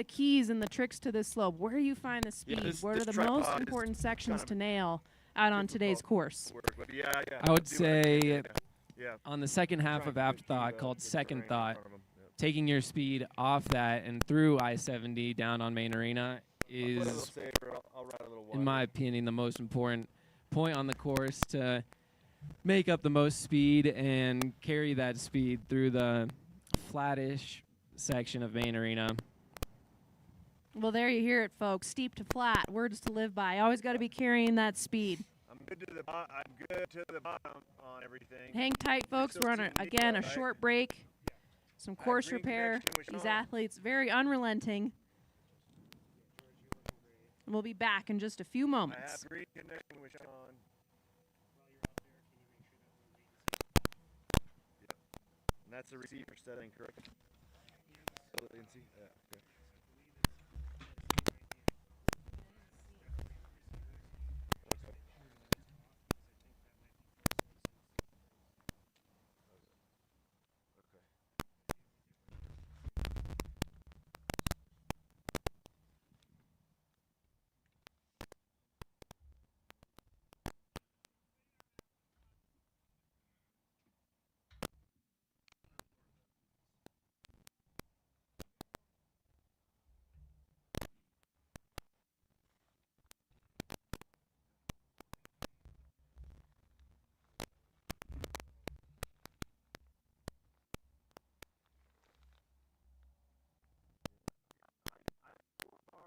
keys and the tricks to this slope? Where do you find the speed? What are the most important sections to nail out on today's course? I would say on the second half of Afterthought, called Second Thought, taking your speed off that and through I-70 down on Main Arena is, in my opinion, the most important point on the course to make up the most speed and carry that speed through the flattish section of Main Arena. Well, there you hear it, folks. Steep to flat, words to live by. Always got to be carrying that speed. I'm good to the bottom on everything. Hang tight, folks. We're on, again, a short break. Some course repair. These athletes, very unrelenting. And we'll be back in just a few moments. I have green connection with Sean. Yep. And that's the receiver setting, correct? Yeah, okay.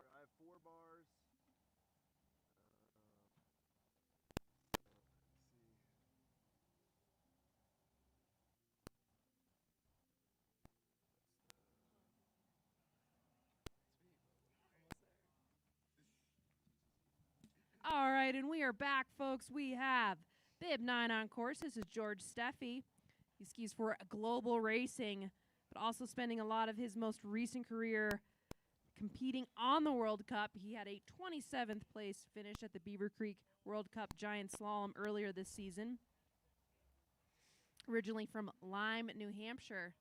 I have 4 bars. All right, and we are back, folks. We have Bib 9 on course. This is George Steffi. He skis for Global Racing, but also spending a lot of his most recent career competing on the World Cup. He had a 27th place finish at the Beaver Creek World Cup Giant Slalom earlier this season. Originally from Lyme, New Hampshire.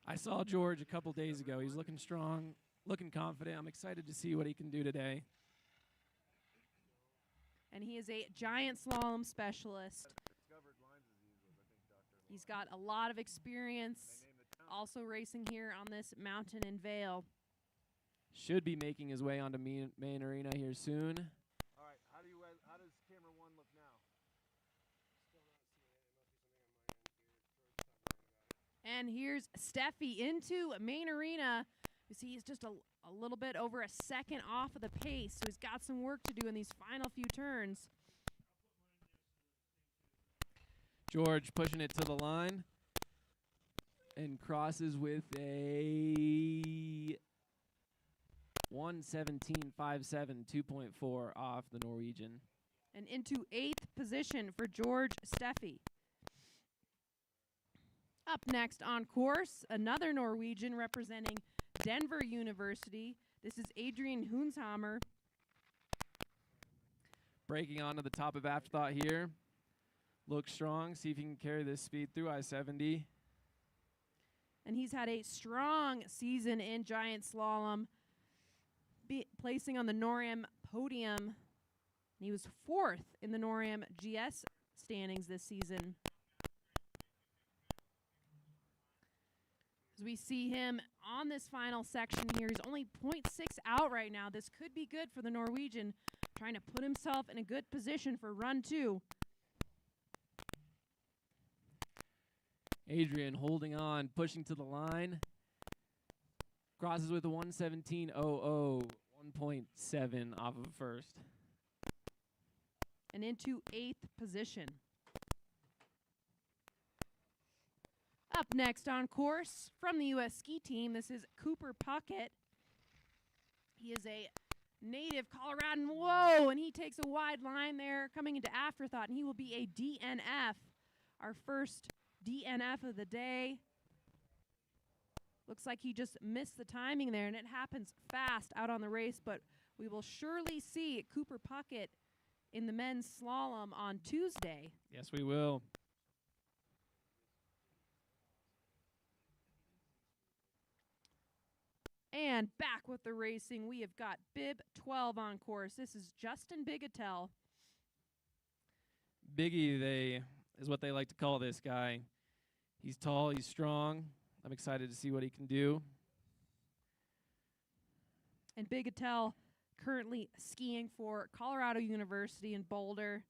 I saw George a couple days ago. He's looking strong, looking confident. I'm excited to see what he can do today. And he is a giant slalom specialist. He's got a lot of experience, also racing here on this mountain in Vail. Should be making his way onto main arena here soon. All right, how does camera 1 look now? And here's Steffi into main arena. You see he's just a little bit over a second off of the pace, so he's got some work to do in these final few turns. George pushing it to the line and crosses with a 1:17.57, 2.4 off the Norwegian. And into 8th position for George Steffi. Up next on course, another Norwegian representing Denver University. This is Adrian Hunshammer. Breaking onto the top of Afterthought here. Looks strong. See if he can carry this speed through I-70. And he's had a strong season in giant slalom, placing on the NORAM podium. And he was 4th in the NORAM GS standings this season. As we see him on this final section here, he's only 0.6 out right now. This could be good for the Norwegian, trying to put himself in a good position for run 2. Adrian holding on, pushing to the line. Crosses with a 1:17.00, 1.7 off of first. And into 8th position. Up next on course from the U.S. ski team, this is Cooper Puckett. He is a native Coloradan. Whoa, and he takes a wide line there coming into Afterthought, and he will be a DNF, our first DNF of the day. Looks like he just missed the timing there, and it happens fast out on the race, but we will surely see Cooper Puckett in the men's slalom on Tuesday. Yes, we will. And back with the racing, we have got bib 12 on course. This is Justin Bigetel. Biggie, is what they like to call this guy. He's tall, he's strong. I'm excited to see what he can do. And Bigetel currently skiing for Colorado University in Boulder.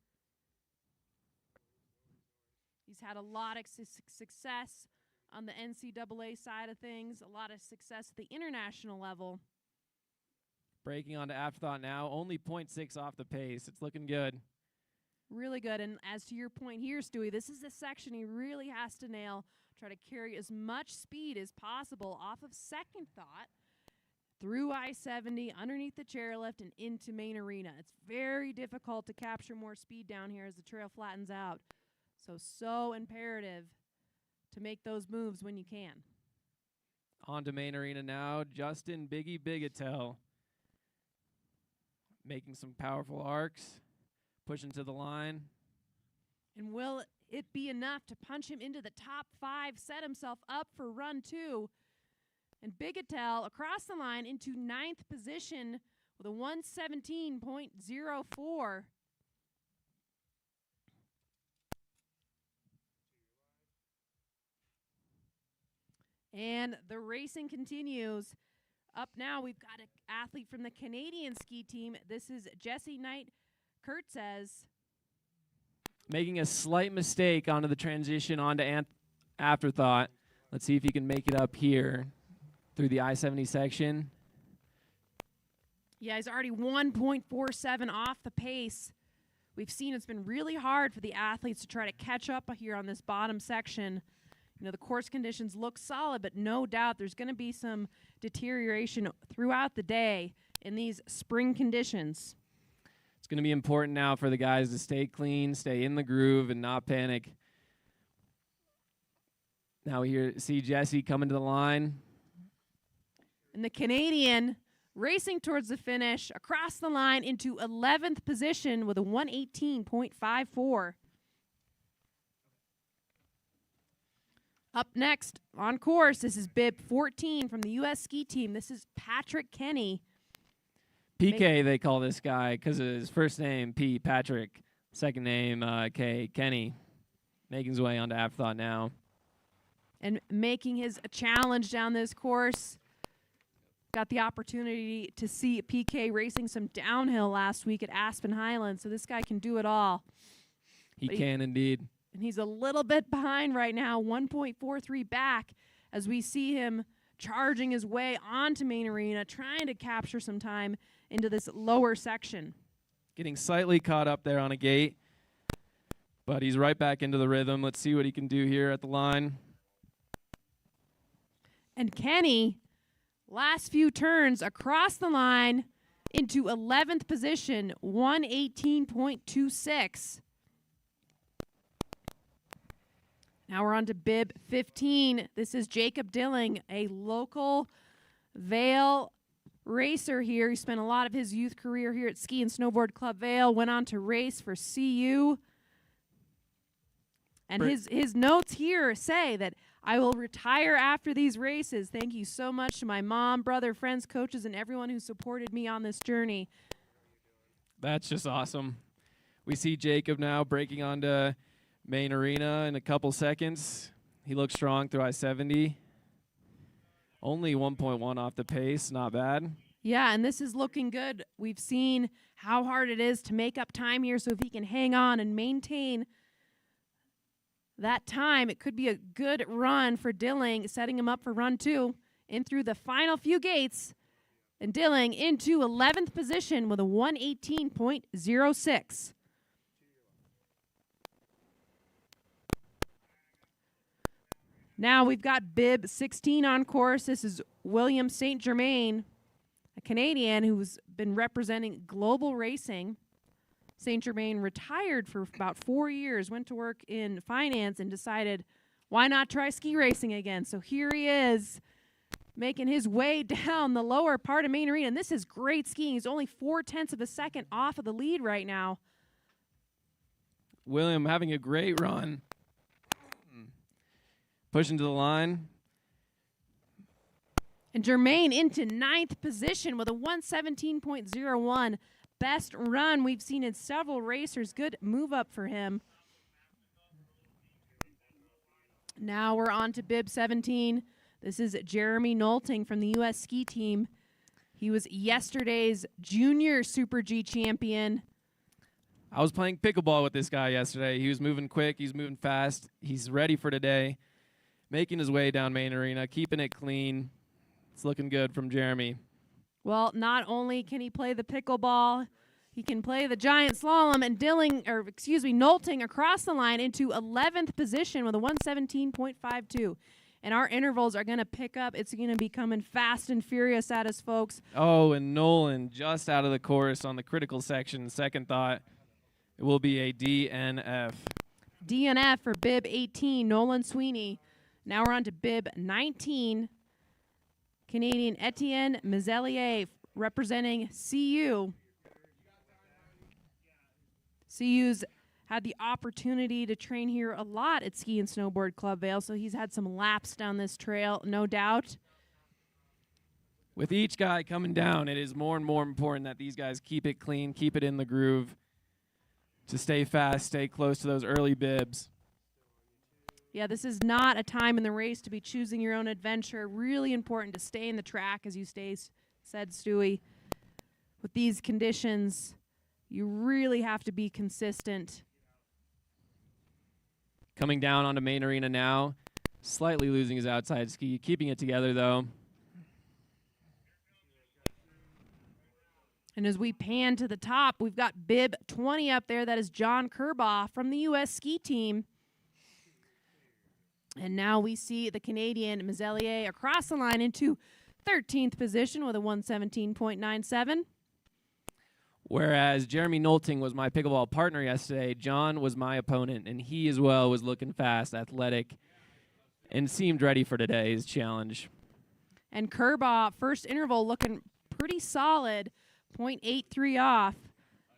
He's had a lot of success on the NCAA side of things, a lot of success at the international level. Breaking onto afterthought now, only 0.6 off the pace. It's looking good. Really good. And as to your point here, Stewie, this is a section he really has to nail. Try to carry as much speed as possible off of second thought through I-70, underneath the chairlift, and into main arena. It's very difficult to capture more speed down here as the trail flattens out. So imperative to make those moves when you can. On to main arena now, Justin Biggie Bigetel. Making some powerful arcs, pushing to the line. And will it be enough to punch him into the top 5, set himself up for run 2? And Bigetel across the line into 9th position with a 1:17.04. And the racing continues. Up now, we've got an athlete from the Canadian ski team. This is Jesse Knight Kurtzes. Making a slight mistake onto the transition onto afterthought. Let's see if he can make it up here through the I-70 section. Yeah, he's already 1.47 off the pace. We've seen it's been really hard for the athletes to try to catch up here on this bottom section. You know, the course conditions look solid, but no doubt there's going to be some deterioration throughout the day in these spring conditions. It's going to be important now for the guys to stay clean, stay in the groove, and not panic. Now we see Jesse coming to the line. And the Canadian racing towards the finish, across the line into 11th position with a 1:18.54. Up next on course, this is bib 14 from the U.S. ski team. This is Patrick Kenny. PK, they call this guy because of his first name, P, Patrick. Second name, K, Kenny. Making his way onto afterthought now. And making his challenge down this course. Got the opportunity to see PK racing some downhill last week at Aspen Highlands, so this guy can do it all. He can indeed. And he's a little bit behind right now, 1.43 back, as we see him charging his way onto main arena, trying to capture some time into this lower section. Getting slightly caught up there on a gate, but he's right back into the rhythm. Let's see what he can do here at the line. And Kenny, last few turns across the line into 11th position, 1:18.26. Now we're on to bib 15. This is Jacob Dilling, a local Vail racer here. He spent a lot of his youth career here at Ski and Snowboard Club Vail, went on to race for CU. And his notes here say that I will retire after these races. Thank you so much to my mom, brother, friends, coaches, and everyone who supported me on this journey. That's just awesome. We see Jacob now breaking onto main arena in a couple seconds. He looks strong through I-70. Only 1.1 off the pace, not bad. Yeah, and this is looking good. We've seen how hard it is to make up time here, so if he can hang on and maintain that time, it could be a good run for Dilling, setting him up for run 2 in through the final few gates. And Dilling into 11th position with a 1:18.06. Now we've got bib 16 on course. This is William St. Germain, a Canadian who's been representing global racing. St. Germain retired for about 4 years, went to work in finance, and decided, why not try ski racing again? So here he is, making his way down the lower part of main arena. And this is great skiing. He's only 0.4 of a second off of the lead right now. William having a great run. Pushing to the line. And Jermaine into 9th position with a 117.01. Best run we've seen in several racers. Good move up for him. Now we're on to bib 17. This is Jeremy Nolting from the U.S. ski team. He was yesterday's junior Super G champion. I was playing pickleball with this guy yesterday. He was moving quick. He's moving fast. He's ready for today. Making his way down Main Arena, keeping it clean. It's looking good from Jeremy. Well, not only can he play the pickleball, he can play the giant slalom, and Nolting across the line into 11th position with a 117.52. And our intervals are going to pick up. It's going to be coming fast and furious at us, folks. Oh, and Nolan just out of the course on the critical section. Second thought, it will be a DNF. DNF for bib 18, Nolan Sweeney. Now we're on to bib 19. Canadian Etienne Mizelier representing CU. CU's had the opportunity to train here a lot at Ski and Snowboard Club Vail, so he's had some laps down this trail, no doubt. With each guy coming down, it is more and more important that these guys keep it clean, keep it in the groove, to stay fast, stay close to those early bibs. Yeah, this is not a time in the race to be choosing your own adventure. Really important to stay in the track, as you said, Stewie. With these conditions, you really have to be consistent. Coming down onto Main Arena now, slightly losing his outside ski, keeping it together though. And as we pan to the top, we've got bib 20 up there. That is John Kerbaugh from the U.S. ski team. And now we see the Canadian Mizelier across the line into 13th position with a 117.97. Whereas Jeremy Nolting was my pickleball partner yesterday, John was my opponent, and he as well was looking fast, athletic, and seemed ready for today's challenge. And Kerbaugh, first interval looking pretty solid, 0.83 off.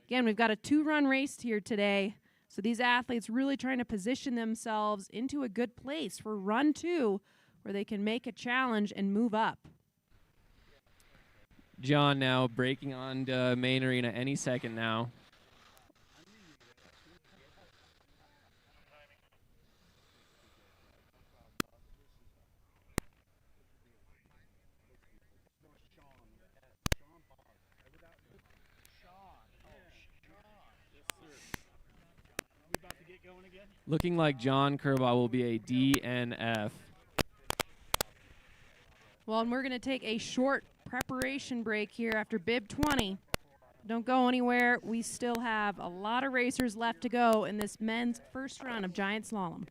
Again, we've got a 2-run race here today. So these athletes really trying to position themselves into a good place for run 2, where they can make a challenge and move up. John now breaking on to Main Arena any second now. Looking like John Kerbaugh will be a DNF. Well, and we're going to take a short preparation break here after bib 20. Don't go anywhere. We still have a lot of racers left to go in this men's first run of giant slalom.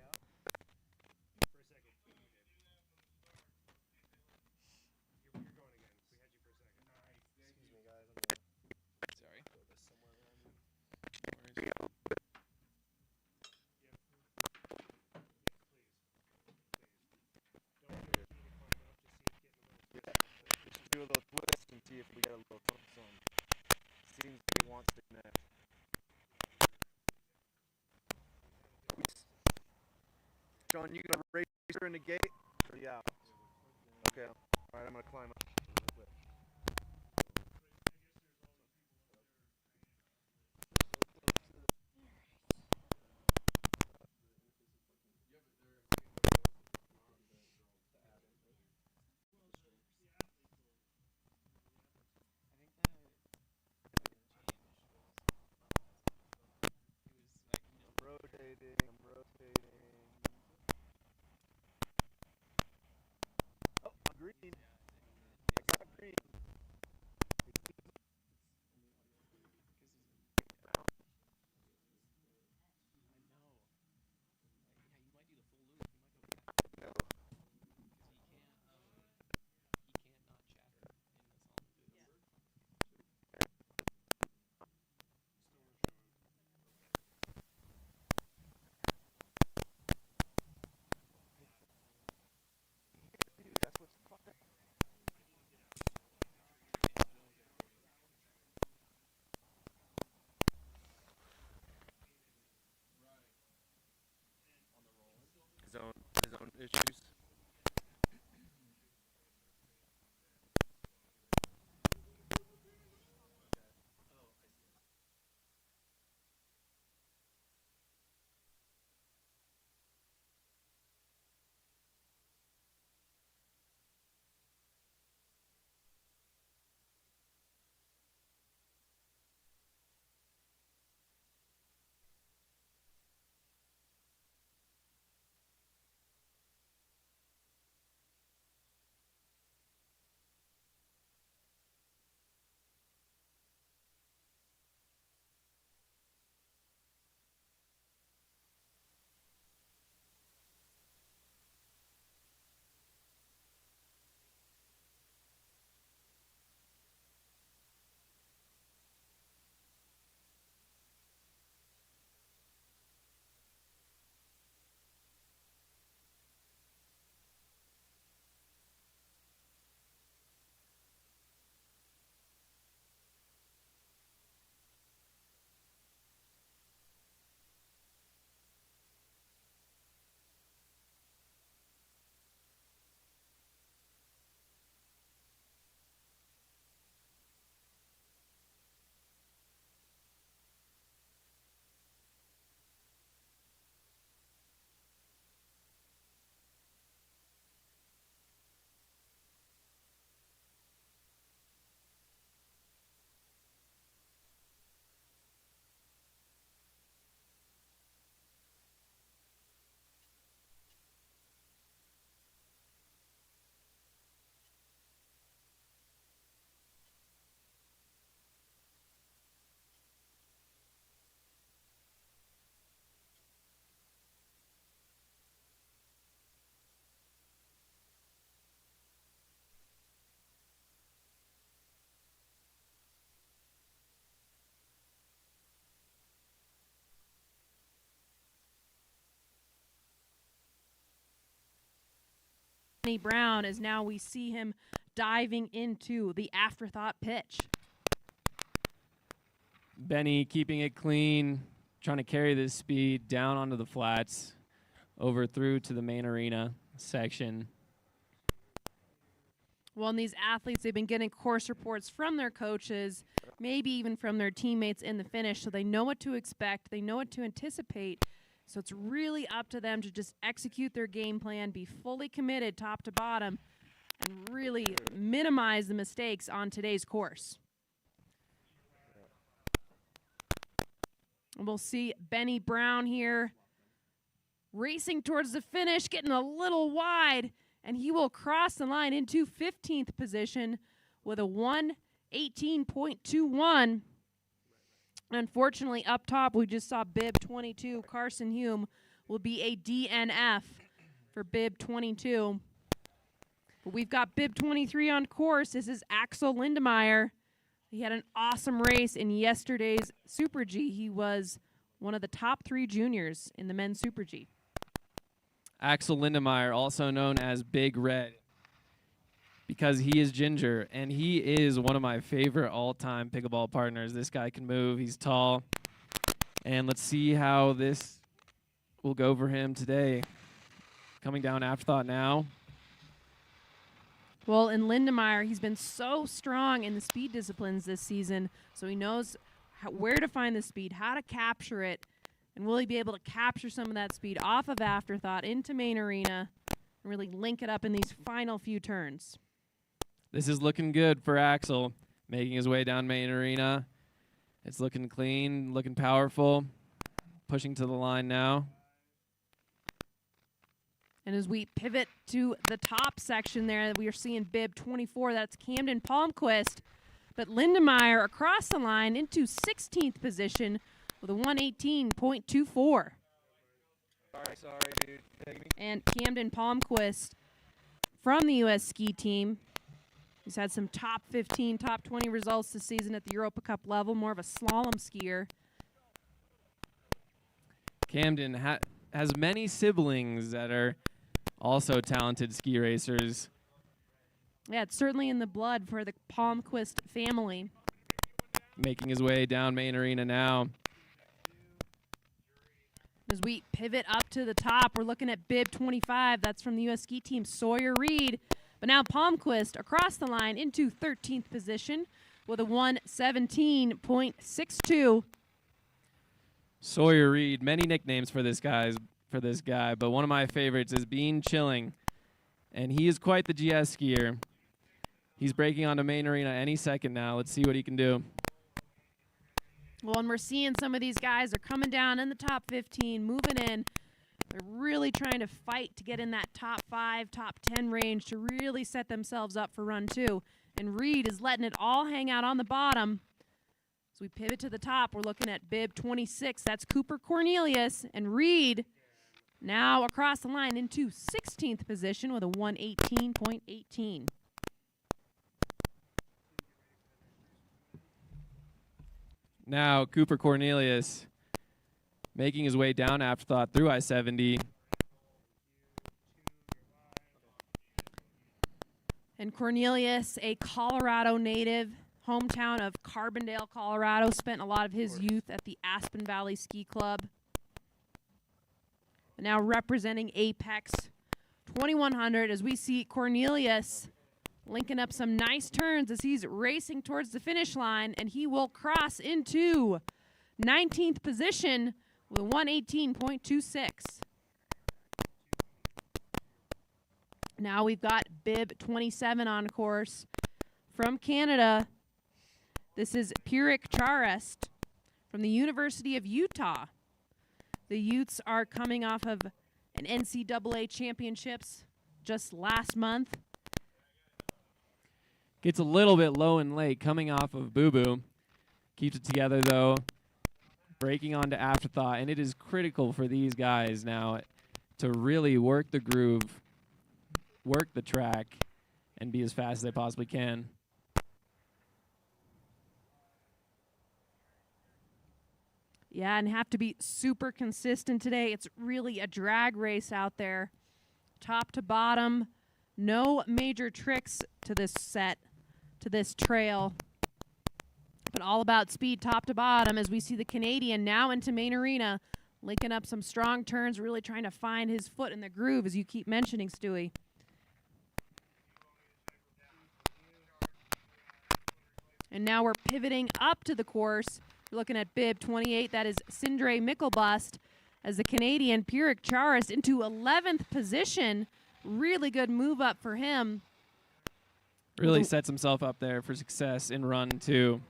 Do a little twist and see if we get a little focus on. Seems he wants to connect. John, you gonna race her in the gate? Or yeah. Okay. All right, I'm gonna climb up. I'm rotating. Oh, green. Benny Brown, as now we see him diving into the afterthought pitch. Benny keeping it clean, trying to carry this speed down onto the flats, over through to the main arena section. Well, and these athletes, they've been getting course reports from their coaches, maybe even from their teammates in the finish, so they know what to expect, they know what to anticipate. So it's really up to them to just execute their game plan, be fully committed top to bottom, and really minimize the mistakes on today's course. And we'll see Benny Brown here racing towards the finish, getting a little wide, and he will cross the line into 15th position with a 1:18.21. Unfortunately, up top, we just saw bib 22, Carson Hume, will be a DNF for bib 22. But we've got bib 23 on course. This is Axel Lindemeyer. He had an awesome race in yesterday's Super G. He was one of the top 3 juniors in the men's Super G. Axel Lindemeyer, also known as Big Red, because he is ginger, and he is one of my favorite all-time pickleball partners. This guy can move. He's tall. And let's see how this will go for him today. Coming down afterthought now. Well, in Lindemeyer, he's been so strong in the speed disciplines this season, so he knows where to find the speed, how to capture it, and will he be able to capture some of that speed off of afterthought into main arena and really link it up in these final few turns. This is looking good for Axel, making his way down main arena. It's looking clean, looking powerful, pushing to the line now. And as we pivot to the top section there, we are seeing bib 24. That's Camden Palmquist. But Lindemeyer across the line into 16th position with a 1:18.24. Sorry, dude. And Camden Palmquist from the U.S. ski team. He's had some top 15, top 20 results this season at the Europa Cup level, more of a slalom skier. Camden has many siblings that are also talented ski racers. Yeah, it's certainly in the blood for the Palmquist family. Making his way down main arena now. As we pivot up to the top, we're looking at bib 25. That's from the U.S. ski team, Sawyer Reed. But now Palmquist across the line into 13th position with a 1:17.62. Sawyer Reed, many nicknames for this guy, but one of my favorites is Bean Chilling, and he is quite the GS skier. He's breaking onto main arena any second now. Let's see what he can do. Well, and we're seeing some of these guys are coming down in the top 15, moving in. They're really trying to fight to get in that top 5, top 10 range to really set themselves up for run 2. And Reed is letting it all hang out on the bottom. As we pivot to the top, we're looking at bib 26. That's Cooper Cornelius. And Reed now across the line into 16th position with a 1:18.18. Now Cooper Cornelius making his way down afterthought through I-70. And Cornelius, a Colorado native, hometown of Carbondale, Colorado, spent a lot of his youth at the Aspen Valley Ski Club. And now representing Apex 2100 as we see Cornelius linking up some nice turns as he's racing towards the finish line, and he will cross into 19th position with a 1:18.26. Now we've got bib 27 on course from Canada. This is Pirik Charest from the University of Utah. The Utes are coming off of an NCAA championships just last month. Gets a little bit low and late coming off of Boo Boo. Keeps it together, though. Breaking onto afterthought. And it is critical for these guys now to really work the groove, work the track, and be as fast as they possibly can. Yeah, and have to be super consistent today. It's really a drag race out there. Top to bottom, No major tricks to this set, to this trail, but all about speed top to bottom as we see the Canadian now into main arena, linking up some strong turns, really trying to find his foot in the groove, as you keep mentioning, Stewie. And now we're pivoting up to the course. We're looking at bib 28. That is Sindre Mickelbust as the Canadian Pyrrhic Charis into 11th position. Really good move up for him. Really sets himself up there for success in run 2.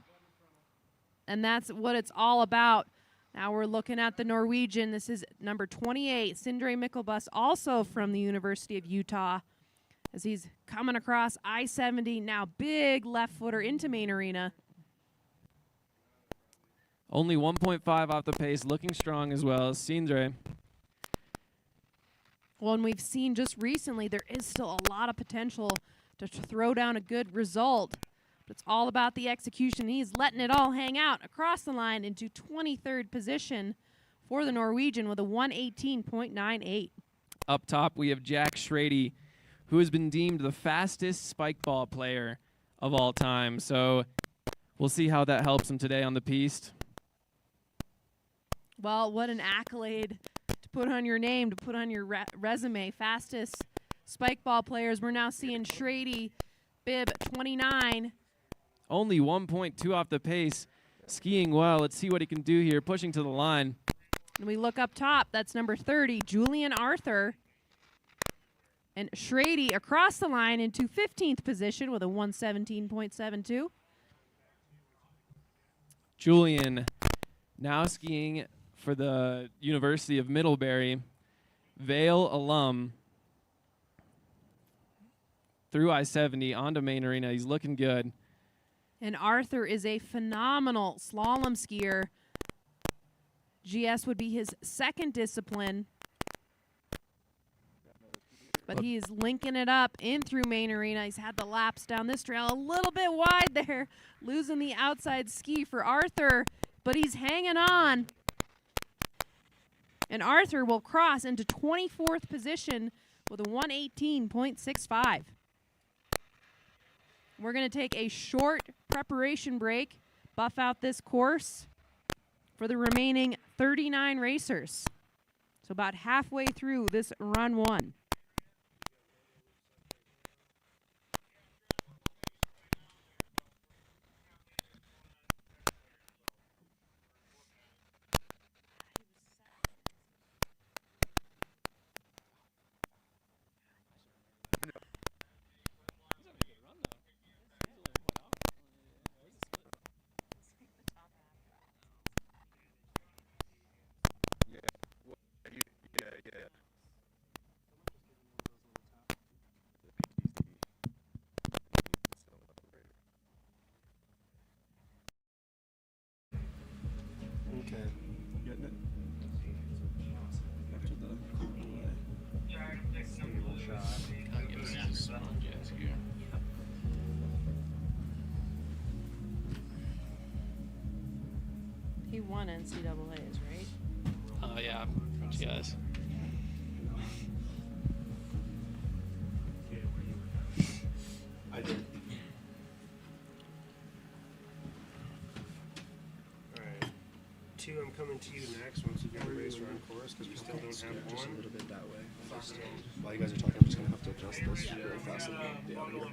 And that's what it's all about. Now we're looking at the Norwegian. This is number 28, Sindre Mickelbust, also from the University of Utah, as he's coming across I-70, now big left footer into main arena. Only 1.5 off the pace, looking strong as well as Sindre. Well, and we've seen just recently there is still a lot of potential to throw down a good result. But it's all about the execution. He's letting it all hang out across the line into 23rd position for the Norwegian with a 118.98. Up top, we have Jack Schrady, who has been deemed the fastest spike ball player of all time. So we'll see how that helps him today on the piste. Well, what an accolade to put on your name, to put on your resume. Fastest spike ball players. We're now seeing Schrady, bib 29. Only 1.2 off the pace. Skiing well. Let's see what he can do here. Pushing to the line. And we look up top. That's number 30, Julian Arthur. And Schrady across the line into 15th position with a 117.72. Julian now skiing for the University of Middlebury. Vail alum. Through I-70 onto main arena. He's looking good. And Arthur is a phenomenal slalom skier. GS would be his second discipline. But he is linking it up in through main arena. He's had the laps down this trail a little bit wide there, losing the outside ski for Arthur, but he's hanging on. And Arthur will cross into 24th position with a 118.65. We're going to take a short preparation break, buff out this course for the remaining 39 racers. So about halfway through this run 1. He won NCAAs, right? Oh, yeah. Yes. I did. Alright. 2, I'm coming to you next once you get a race run course, because we still don't have just one. a little bit that way. While you guys are talking, I'm just gonna have to adjust this really fast and the audio.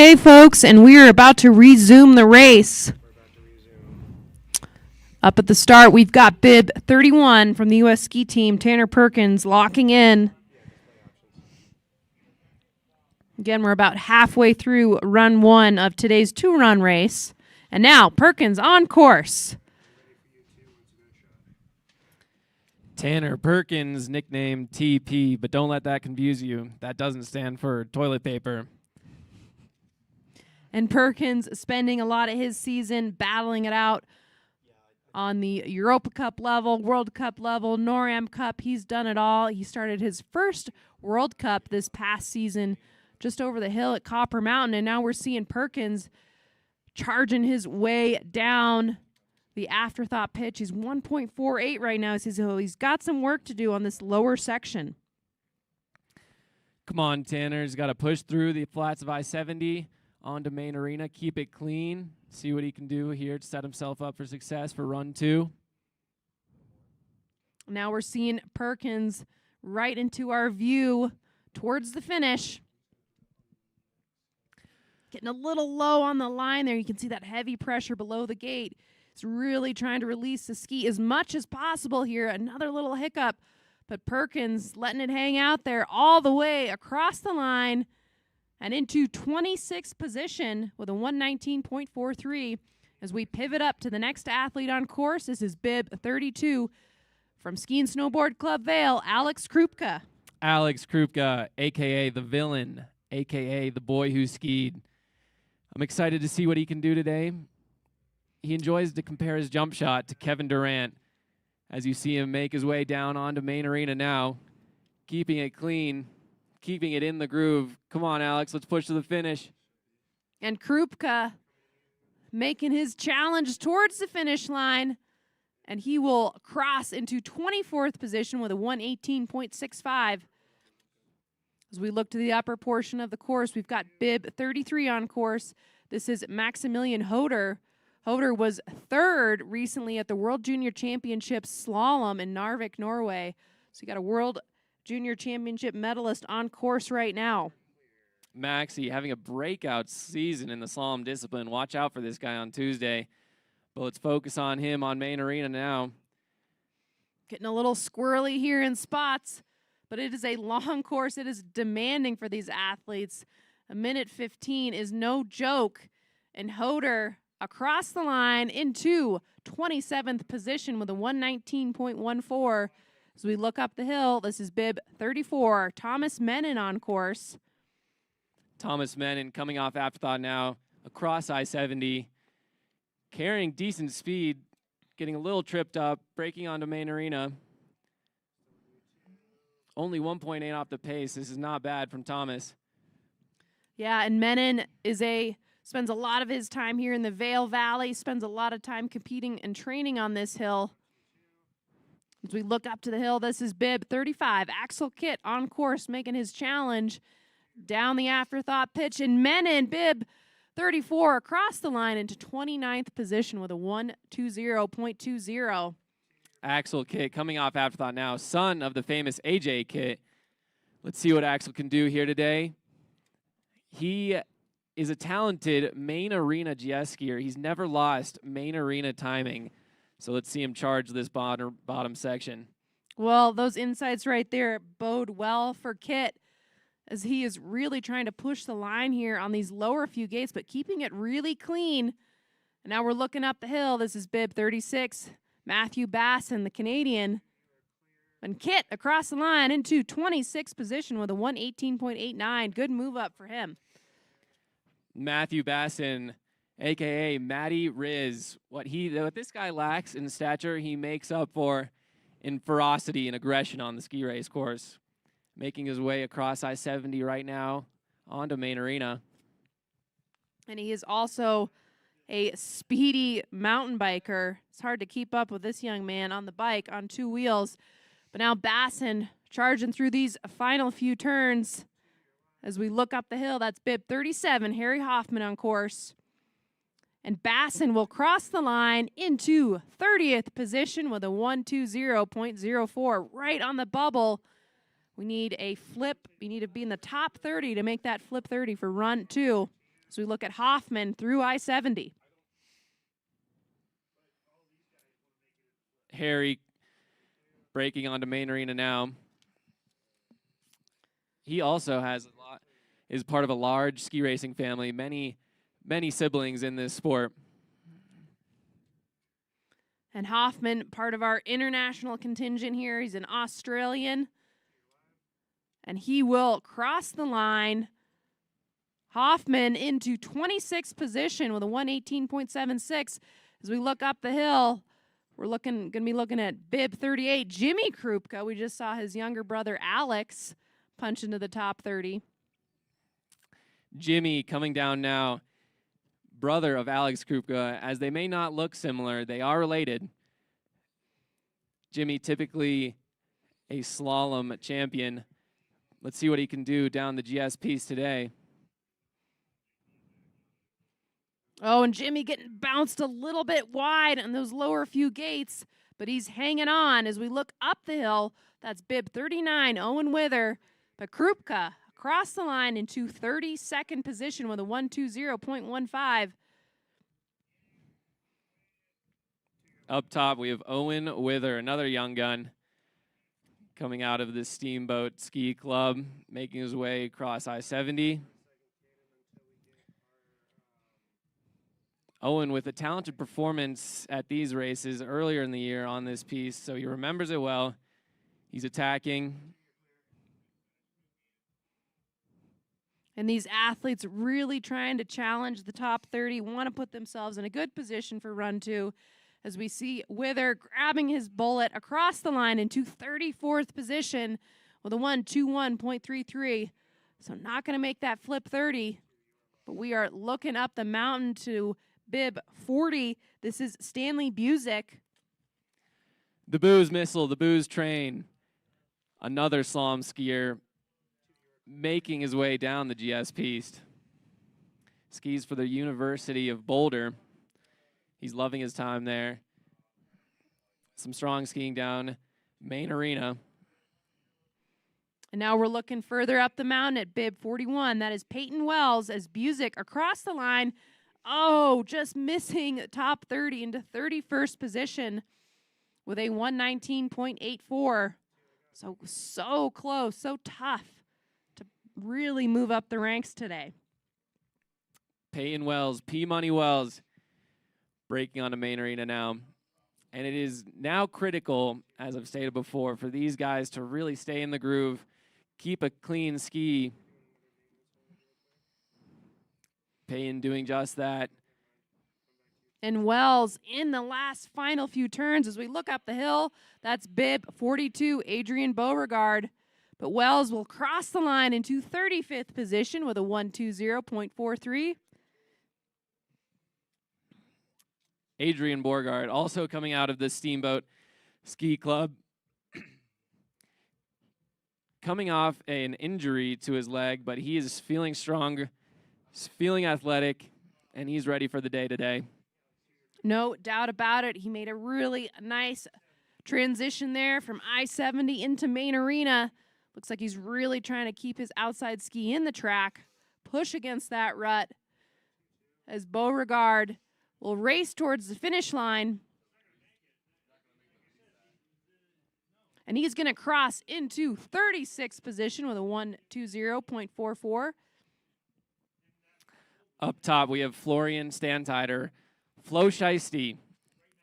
Okay, folks, and we are about to resume the race. Up at the start, we've got bib 31 from the U.S. ski team, Tanner Perkins, locking in. Again, we're about halfway through run 1 of today's 2-run race. And now, Perkins on course. Tanner Perkins, nicknamed TP, but don't let that confuse you. That doesn't stand for toilet paper. And Perkins spending a lot of his season battling it out on the Europa Cup level, World Cup level, NORAM Cup. He's done it all. He started his first World Cup this past season just over the hill at Copper Mountain, and now we're seeing Perkins charging his way down the afterthought pitch. He's 1.48 right now. He's got some work to do on this lower section. Come on, Tanner. He's got to push through the flats of I-70 onto Main Arena, keep it clean, see what he can do here to set himself up for success for run 2. Now we're seeing Perkins right into our view towards the finish. Getting a little low on the line there. You can see that heavy pressure below the gate. He's really trying to release the ski as much as possible here. Another little hiccup, but Perkins letting it hang out there all the way across the line and into 26th position with a 119.43 as we pivot up to the next athlete on course. This is bib 32 from Ski and Snowboard Club Vail, Alex Krupka. Alex Krupka, a.k.a. the villain, a.k.a. the boy who skied. I'm excited to see what he can do today. He enjoys to compare his jump shot to Kevin Durant as you see him make his way down onto Main Arena now, keeping it clean, keeping it in the groove. Come on, Alex, let's push to the finish. And Krupka making his challenge towards the finish line, and he will cross into 24th position with a 118.65. As we look to the upper portion of the course, we've got bib 33 on course. This is Maximilian Hoder. Hoder was 3rd recently at the World Junior Championships Slalom in Narvik, Norway. So you got a World Junior Championship medalist on course right now. Maxi having a breakout season in the slalom discipline. Watch out for this guy on Tuesday. But let's focus on him on Main Arena now. Getting a little squirrely here in spots, but it is a long course. It is demanding for these athletes. A minute 15 is no joke. And Hoder across the line into 27th position with a 119.14. As we look up the hill, this is bib 34, Thomas Menon on course. Thomas Menon coming off afterthought now across I-70, carrying decent speed, getting a little tripped up, breaking onto Main Arena. Only 1.8 off the pace. This is not bad from Thomas. Yeah, and Menon spends a lot of his time here in the Vail Valley, spends a lot of time competing and training on this hill. As we look up to the hill, this is bib 35, Axel Kitt on course making his challenge down the afterthought pitch. And Menon, bib 34, across the line into 29th position with a 120.20. Axel Kitt coming off afterthought now, son of the famous AJ Kitt. Let's see what Axel can do here today. He is a talented Main Arena GS skier. He's never lost Main Arena timing. So let's see him charge this bottom section. Well, those insights right there bode well for Kitt as he is really trying to push the line here on these lower few gates, but keeping it really clean. And now we're looking up the hill. This is bib 36, Matthew Basson, the Canadian. And Kitt across the line into 26th position with a 118.89. Good move up for him. Matthew Basson, a.k.a. Matty Riz. What this guy lacks in stature, he makes up for in ferocity and aggression on the ski race course. Making his way across I-70 right now onto Main Arena. And he is also a speedy mountain biker. It's hard to keep up with this young man on the bike on 2 wheels. But now Basson charging through these final few turns. As we look up the hill, that's bib 37, Harry Hoffman on course. And Basson will cross the line into 30th position with a 120.04, right on the bubble. We need a flip. We need to be in the top 30 to make that flip 30 for run 2. So we look at Hoffman through I-70. Harry breaking onto Main Arena now. He also is part of a large ski racing family, many siblings in this sport. And Hoffman, part of our international contingent here. He's an Australian. And he will cross the line. Hoffman into 26th position with a 118.76. As we look up the hill, we're going to be looking at bib 38, Jimmy Krupka. We just saw his younger brother, Alex, punch into the top 30. Jimmy coming down now, brother of Alex Krupka. As they may not look similar, they are related. Jimmy typically a slalom champion. Let's see what he can do down the GS piece today. Oh, and Jimmy getting bounced a little bit wide on those lower few gates, but he's hanging on as we look up the hill. That's bib 39, Owen Wither. But Krupka across the line into 32nd position with a 120.15. Up top, we have Owen Wither, another young gun, coming out of the Steamboat Ski Club, making his way across I-70. Owen with a talented performance at these races earlier in the year on this piece, so he remembers it well. He's attacking. And these athletes really trying to challenge the top 30, want to put themselves in a good position for run 2. As we see Wither grabbing his bullet across the line into 34th position with a 121.33. So not going to make that flip 30, but we are looking up the mountain to bib 40. This is Stanley Busick. The Booze Missile, the Booze Train, another slalom skier making his way down the GS piste. Skis for the University of Boulder. He's loving his time there. Some strong skiing down Main Arena. And now we're looking further up the mountain at bib 41. That is Peyton Wells as Busick across the line. Oh, just missing top 30 into 31st position with a 119.84. So close, so tough to really move up the ranks today. Peyton Wells, P Money Wells, breaking onto Main Arena now. And it is now critical, as I've stated before, for these guys to really stay in the groove, keep a clean ski. Payne doing just that. And Wells in the last final few turns as we look up the hill. That's bib 42, Adrian Beauregard. But Wells will cross the line into 35th position with a 120.43. Adrian Beauregard also coming out of the Steamboat Ski Club. Coming off an injury to his leg, but he is feeling strong, feeling athletic, and he's ready for the day today. No doubt about it. He made a really nice transition there from I-70 into Main Arena. Looks like he's really trying to keep his outside ski in the track, push against that rut as Beauregard will race towards the finish line. And he's going to cross into 36th position with a 120.44. Up top, we have Florian Stanteider. Flo Scheisty.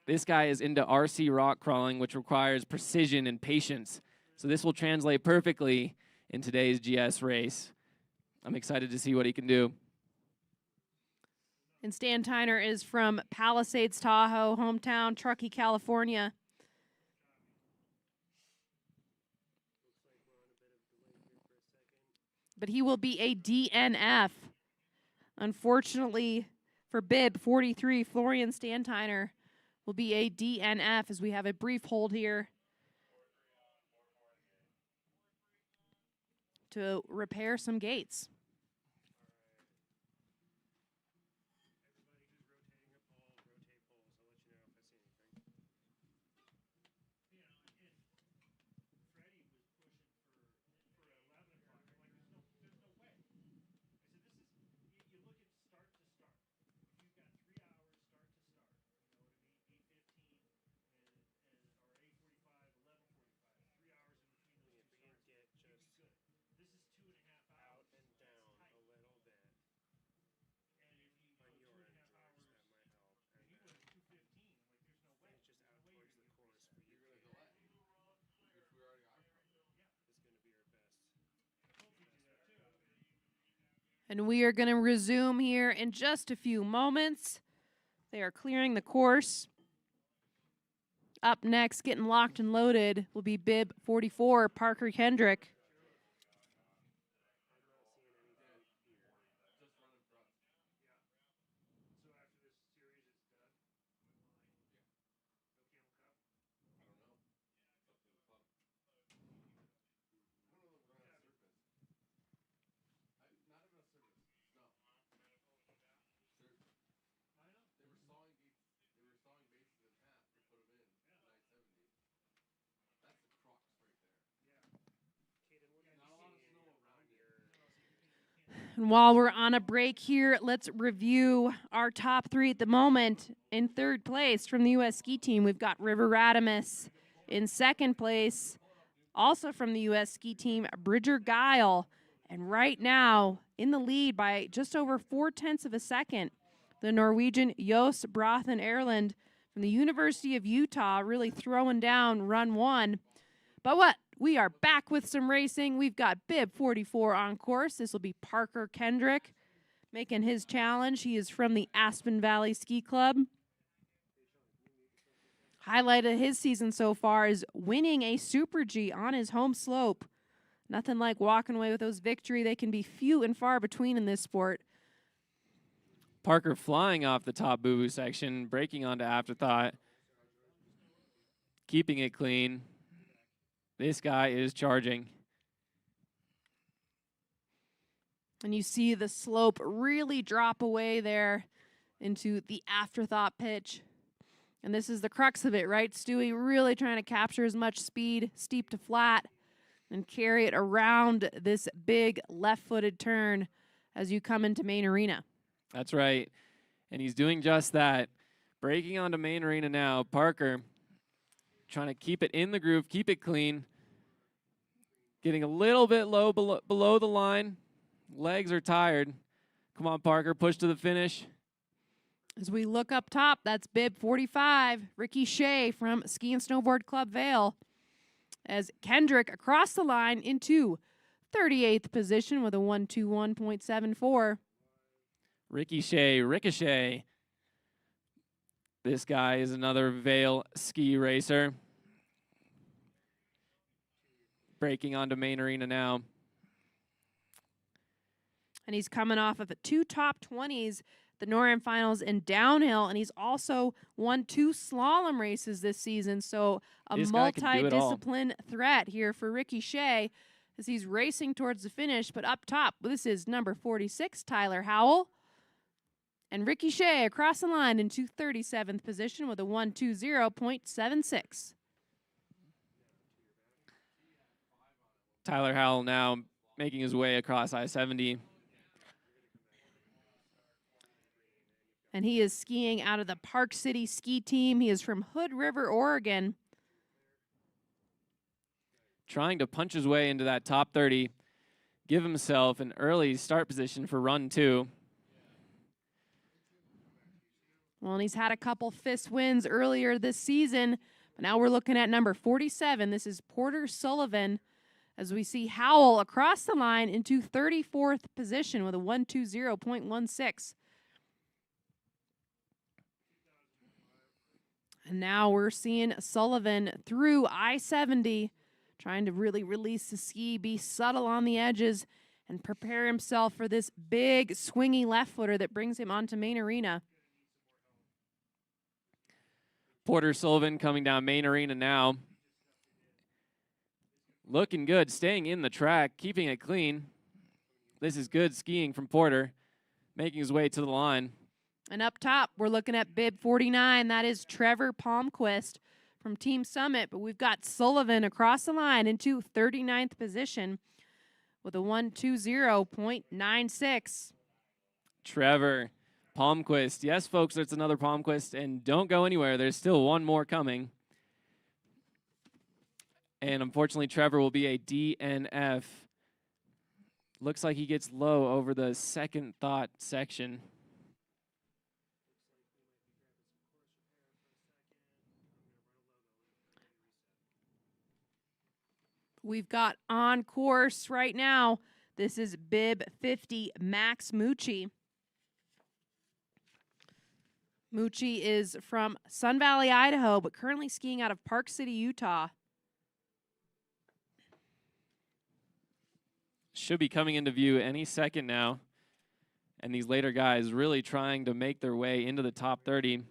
This guy is into RC rock crawling, which requires precision and patience. So this will translate perfectly in today's GS race. I'm excited to see what he can do. And Stan Tyner is from Palisades, Tahoe, hometown, Truckee, California. But he will be a DNF. Unfortunately for bib 43, Florian Stantiner will be a DNF as we have a brief hold here to repair some gates. And we are going to resume here in just a few moments. They are clearing the course. Up next, getting locked and loaded, will be bib 44, Parker Kendrick. And while we're on a break here, let's review our top three at the moment. In third place from the U.S. ski team, we've got River Radamus. In second place, also from the U.S. ski team, Bridger Guile. And right now, in the lead by just over 0.4 of a second, the Norwegian Jos Brothen Erland from the University of Utah, really throwing down run one. But what? We are back with some racing. We've got bib 44 on course. This will be Parker Kendrick making his challenge. He is from the Aspen Valley Ski Club. Highlight of his season so far is winning a Super G on his home slope. Nothing like walking away with those victory. They can be few and far between in this sport. Parker flying off the top boo-boo section, breaking onto Afterthought, keeping it clean. This guy is charging. And you see the slope really drop away there into the Afterthought pitch. And this is the crux of it, right? Stewie really trying to capture as much speed, steep to flat, and carry it around this big left-footed turn as you come into Main Arena. That's right. And he's doing just that. Breaking onto Main Arena now. Parker trying to keep it in the groove, keep it clean. Getting a little bit low below the line. Legs are tired. Come on, Parker, push to the finish. As we look up top, that's bib 45, Ricky Shea from Ski and Snowboard Club Vail. As Kendrick across the line into 38th position with a 121.74. Ricochet. This guy is another Vail ski racer. Breaking onto Main Arena now. And he's coming off of 2 top 20s, the NORAM finals in downhill, and he's also won 2 slalom races this season. So a multi-discipline threat here for Ricky Shea as he's racing towards the finish. But up top, this is number 46, Tyler Howell. And Ricky Shea across the line into 37th position with a 120.76. Tyler Howell now making his way across I-70. And he is skiing out of the Park City ski team. He is from Hood River, Oregon. Trying to punch his way into that top 30. Give himself an early start position for run 2. Well, and he's had a couple fist wins earlier this season. But now we're looking at number 47. This is Porter Sullivan. As we see Howell across the line into 34th position with a 120.16. And now we're seeing Sullivan through I-70, trying to really release the ski, be subtle on the edges, and prepare himself for this big swingy left footer that brings him onto Main Arena. Porter Sullivan coming down Main Arena now. Looking good, staying in the track, keeping it clean. This is good skiing from Porter, making his way to the line. And up top, we're looking at bib 49. That is Trevor Palmquist from Team Summit. But we've got Sullivan across the line into 39th position with a 120.96. Trevor Palmquist. Yes, folks, there's another Palmquist. And don't go anywhere. There's still one more coming. And unfortunately, Trevor will be a DNF. Looks like he gets low over the second thought section. We've got on course right now This is bib 50, Max Mucci. Mucci is from Sun Valley, Idaho, but currently skiing out of Park City, Utah. Should be coming into view any second now. And these later guys really trying to make their way into the top 30,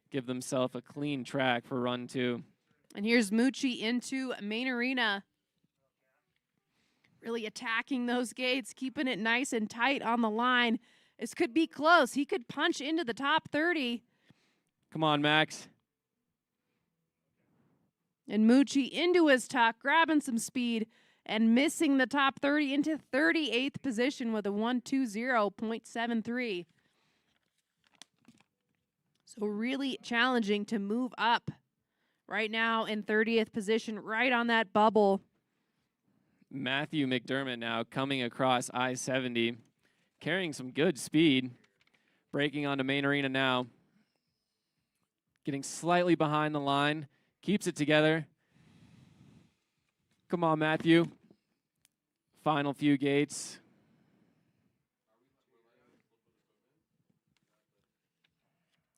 give themselves a clean track for run 2. And here's Mucci into main arena. Really attacking those gates, keeping it nice and tight on the line. This could be close. He could punch into the top 30. Come on, Max. And Mucci into his tuck, grabbing some speed and missing the top 30 into 38th position with a 1:20.73. So really challenging to move up. Right now in 30th position, right on that bubble. Matthew McDermott now coming across I-70, carrying some good speed, breaking onto main arena now, getting slightly behind the line, keeps it together. Come on, Matthew. Final few gates.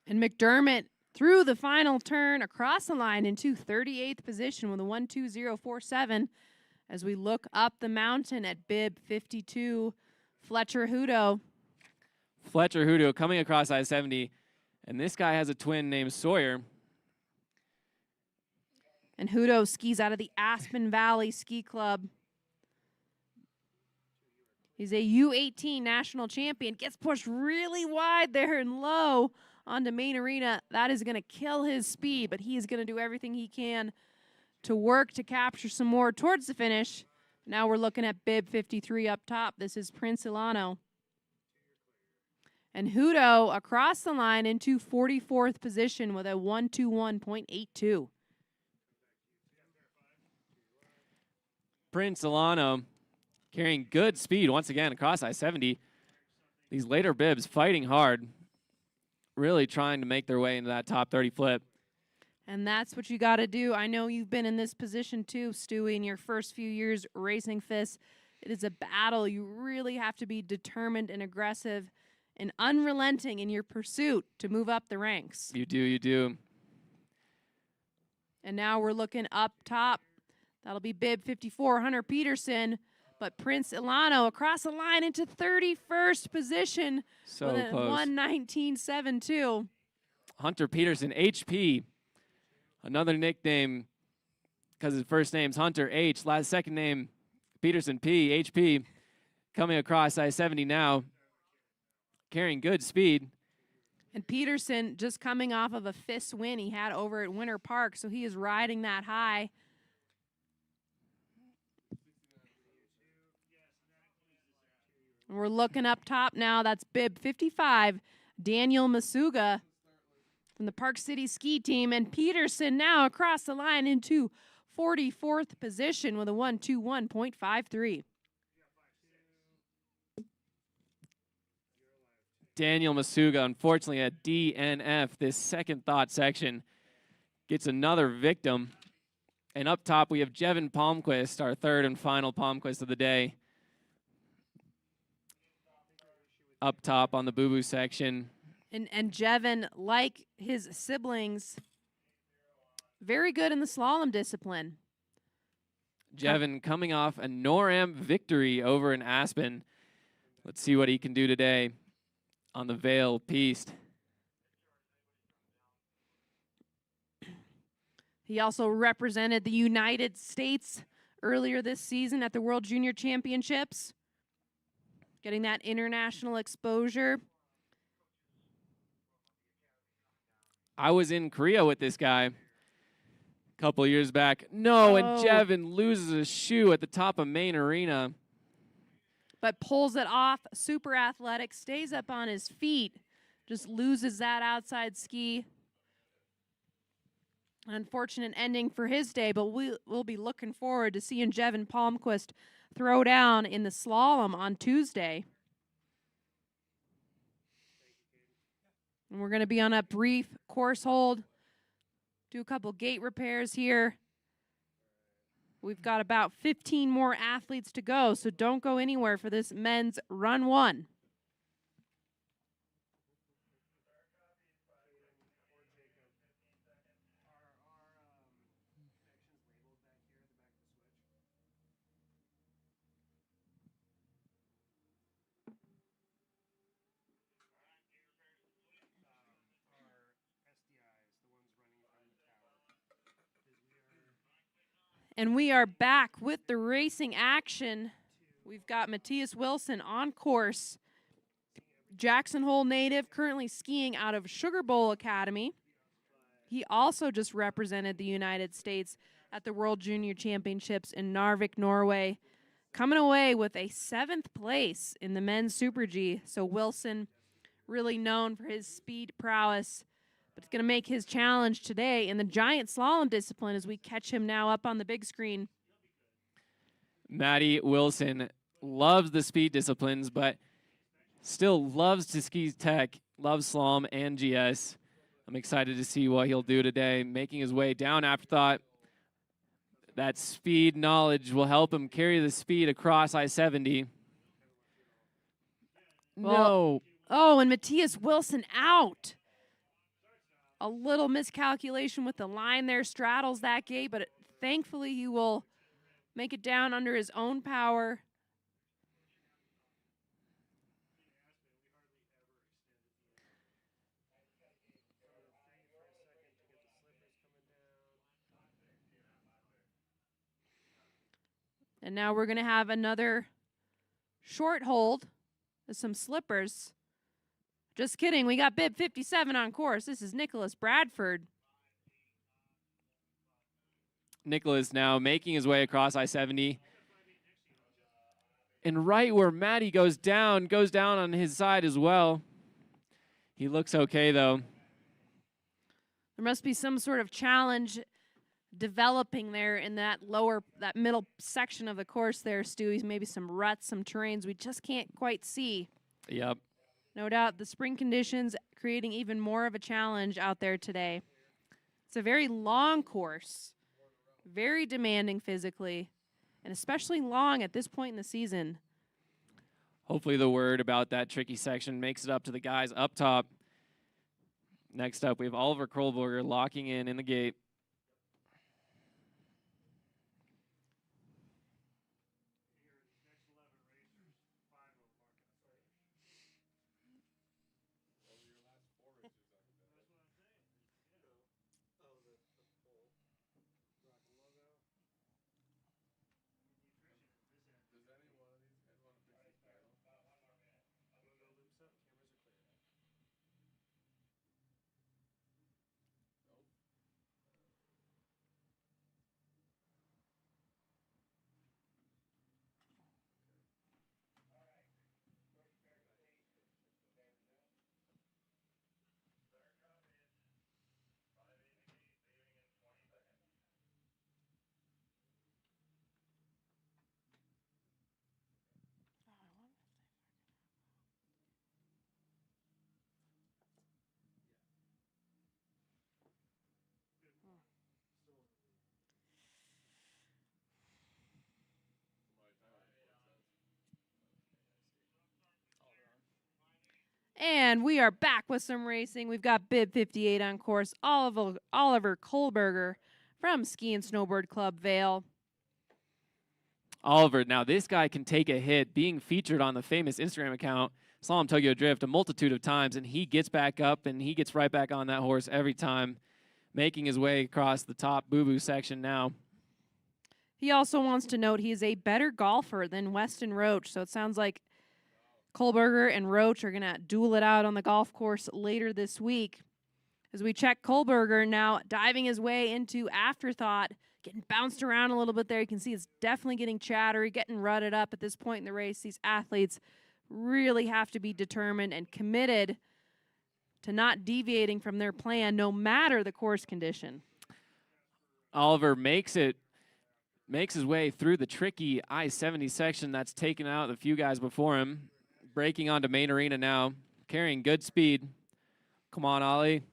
And McDermott through the final turn across the line into 38th position with a 1:20.47 as we look up the mountain at bib 52, Fletcher Hudo. Fletcher Hudo coming across I-70, and this guy has a twin named Sawyer. And Hudo skis out of the Aspen Valley Ski Club. He's a U18 national champion. Gets pushed really wide there and low onto main arena. That is going to kill his speed, but he is going to do everything he can to work to capture some more towards the finish. Now we're looking at bib 53 up top. This is Prince Ilano. And Hudo across the line into 44th position with a 1:21.82. Prince Ilano carrying good speed once again across I-70. These later bibs fighting hard, really trying to make their way into that top 30 flip. And that's what you got to do. I know you've been in this position too, Stewie, in your first few years racing FIS. It is a battle. You really have to be determined and aggressive and unrelenting in your pursuit to move up the ranks. You do, you do. And now we're looking up top. That'll be bib 54, Hunter Peterson. But Prince Ilano across the line into 31st position So with a close. 1:19.72. Hunter Peterson, HP. Another nickname because his first name's Hunter H. Second name Peterson P. HP. Coming across I-70 now. Carrying good speed. And Peterson just coming off of a FIS win he had over at Winter Park, so he is riding that high. And we're looking up top now. That's bib 55, Daniel Masuga from the Park City Ski Team. And Peterson now across the line into 44th position with a 1:21.53. Daniel Masuga, unfortunately, a DNF this second thought section. Gets another victim. And up top, we have Jevin Palmquist, our third and final Palmquist of the day. Up top on the boo-boo section. And Jevin, like his siblings, very good in the slalom discipline. Jevin coming off a NORAM victory over in Aspen. Let's see what he can do today on the Vail piste. He also represented the United States earlier this season at the World Junior Championships, getting that international exposure. I was in Korea with this guy a couple years back. No, and Jevin loses a shoe at the top of main arena. But pulls it off, super athletic, stays up on his feet, just loses that outside ski. Unfortunate ending for his day, but we'll be looking forward to seeing Jevin Palmquist throw down in the slalom on Tuesday. And we're going to be on a brief course hold, do a couple gate repairs here We've got about 15 more athletes to go, so don't go anywhere for this men's run 1. And we are back with the racing action. We've got Matthias Wilson on course. Jackson Hole native, currently skiing out of Sugar Bowl Academy. He also just represented the United States at the World Junior Championships in Narvik, Norway, coming away with a 7th place in the men's Super G. So Wilson, really known for his speed prowess, but it's going to make his challenge today in the giant slalom discipline as we catch him now up on the big screen. Matty Wilson loves the speed disciplines, but still loves to ski tech, loves slalom and GS. I'm excited to see what he'll do today, making his way down Afterthought. That speed knowledge will help him carry the speed across I-70. No. Oh, and Matthias Wilson out. A little miscalculation with the line there, straddles that gate, but thankfully he will make it down under his own power. And now we're going to have another short hold with some slippers. Just kidding. We got bib 57 on course. This is Nicholas Bradford. Nicholas now making his way across I-70. And right where Matty goes down on his side as well. He looks okay, though. There must be some sort of challenge developing there in that middle section of the course there, Stu. Maybe some ruts, some terrains we just can't quite see. Yep. No doubt the spring conditions creating even more of a challenge out there today. It's a very long course, very demanding physically, and especially long at this point in the season. Hopefully the word about that tricky section makes it up to the guys up top. Next up, we have Oliver Kohlberger locking in the gate. And we are back with some racing. We've got bib 58 on course, Oliver Kohlberger from Ski and Snowboard Club Vail. Oliver, now this guy can take a hit, being featured on the famous Instagram account, Slalom Tokyo Drift, a multitude of times, and he gets back up and he gets right back on that horse every time, making his way across the top boo-boo section now. He also wants to note he is a better golfer than Weston Roach, so it sounds like Kohlberger and Roach are going to duel it out on the golf course later this week. As we check Kohlberger now diving his way into Afterthought, getting bounced around a little bit there. You can see it's definitely getting chattery, getting rutted up at this point in the race. These athletes really have to be determined and committed to not deviating from their plan no matter the course condition. Oliver makes his way through the tricky I-70 section that's taken out the few guys before him. Breaking onto Main Arena now, carrying good speed. Come on, Ollie.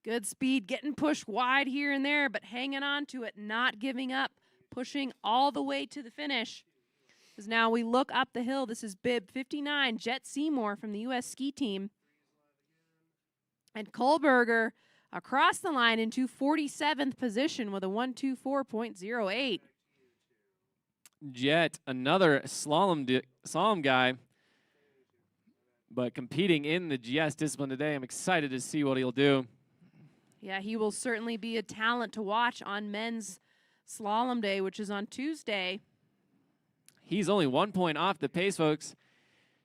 Good speed, getting pushed wide here and there, but hanging on to it, not giving up, pushing all the way to the finish. As now we look up the hill, this is bib 59, Jet Seymour from the U.S. ski team. And Kohlberger across the line into 47th position with a 1:24.08. Jet, another slalom guy, but competing in the GS discipline today. I'm excited to see what he'll do. Yeah, he will certainly be a talent to watch on men's slalom day, which is on Tuesday. He's only 1 point off the pace, folks,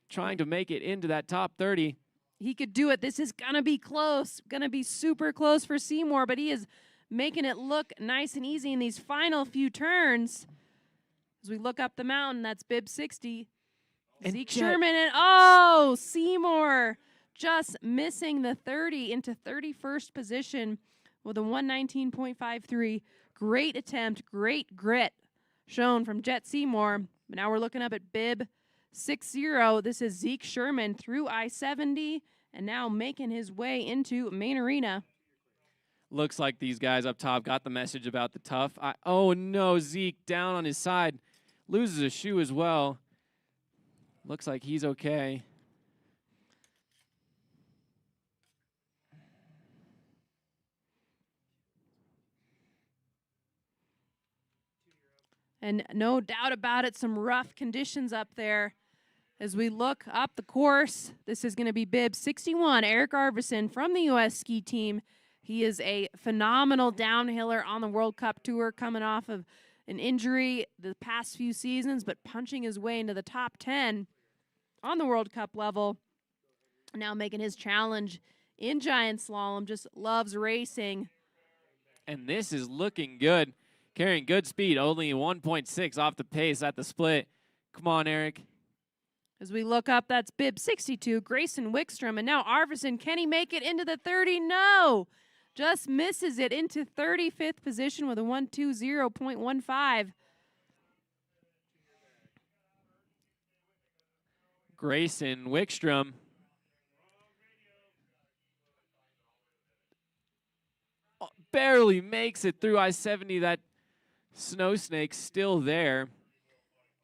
trying to make it into that top 30. He could do it. This is going to be close, going to be super close for Seymour, but he is making it look nice and easy in these final few turns. As we look up the mountain, that's bib 60. And Zeke Sherman, and Seymour just missing the 30 into 31st position with a 1:19.53. Great attempt, great grit shown from Jet Seymour. But now we're looking up at bib 60. This is Zeke Sherman through I-70 and now making his way into Main Arena. Looks like these guys up top got the message about the tough. Oh, no, Zeke down on his side. Loses a shoe as well. Looks like he's okay. And no doubt about it, some rough conditions up there. As we look up the course, this is going to be bib 61, Eric Arvidsson from the U.S. ski team. He is a phenomenal downhiller on the World Cup Tour, coming off of an injury the past few seasons, but punching his way into the top 10 on the World Cup level. Now making his challenge in giant slalom, just loves racing. And this is looking good. Carrying good speed, only 1.6 off the pace at the split. Come on, Eric. As we look up, that's bib 62, Grayson Wickstrom. And now Arvidsson, can he make it into the 30? No! Just misses it into 35th position with a 1:20.15. Grayson Wickstrom. Barely makes it through I-70. That snow snake's still there.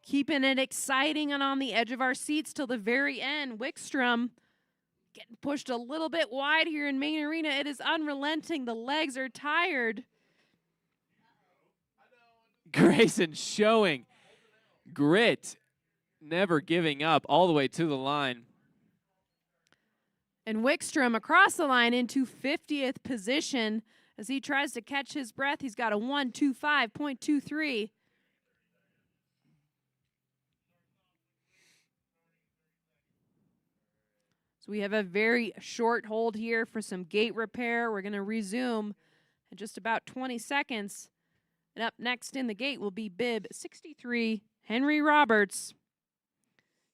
Keeping it exciting and on the edge of our seats till the very end. Wickstrom getting pushed a little bit wide here in Main Arena. It is unrelenting. The legs are tired. Grayson showing grit, never giving up all the way to the line. And Wickstrom across the line into 50th position as he tries to catch his breath. He's got a 1:25.23. So we have a very short hold here for some gate repair. We're going to resume in just about 20 seconds. And up next in the gate will be bib 63, Henry Roberts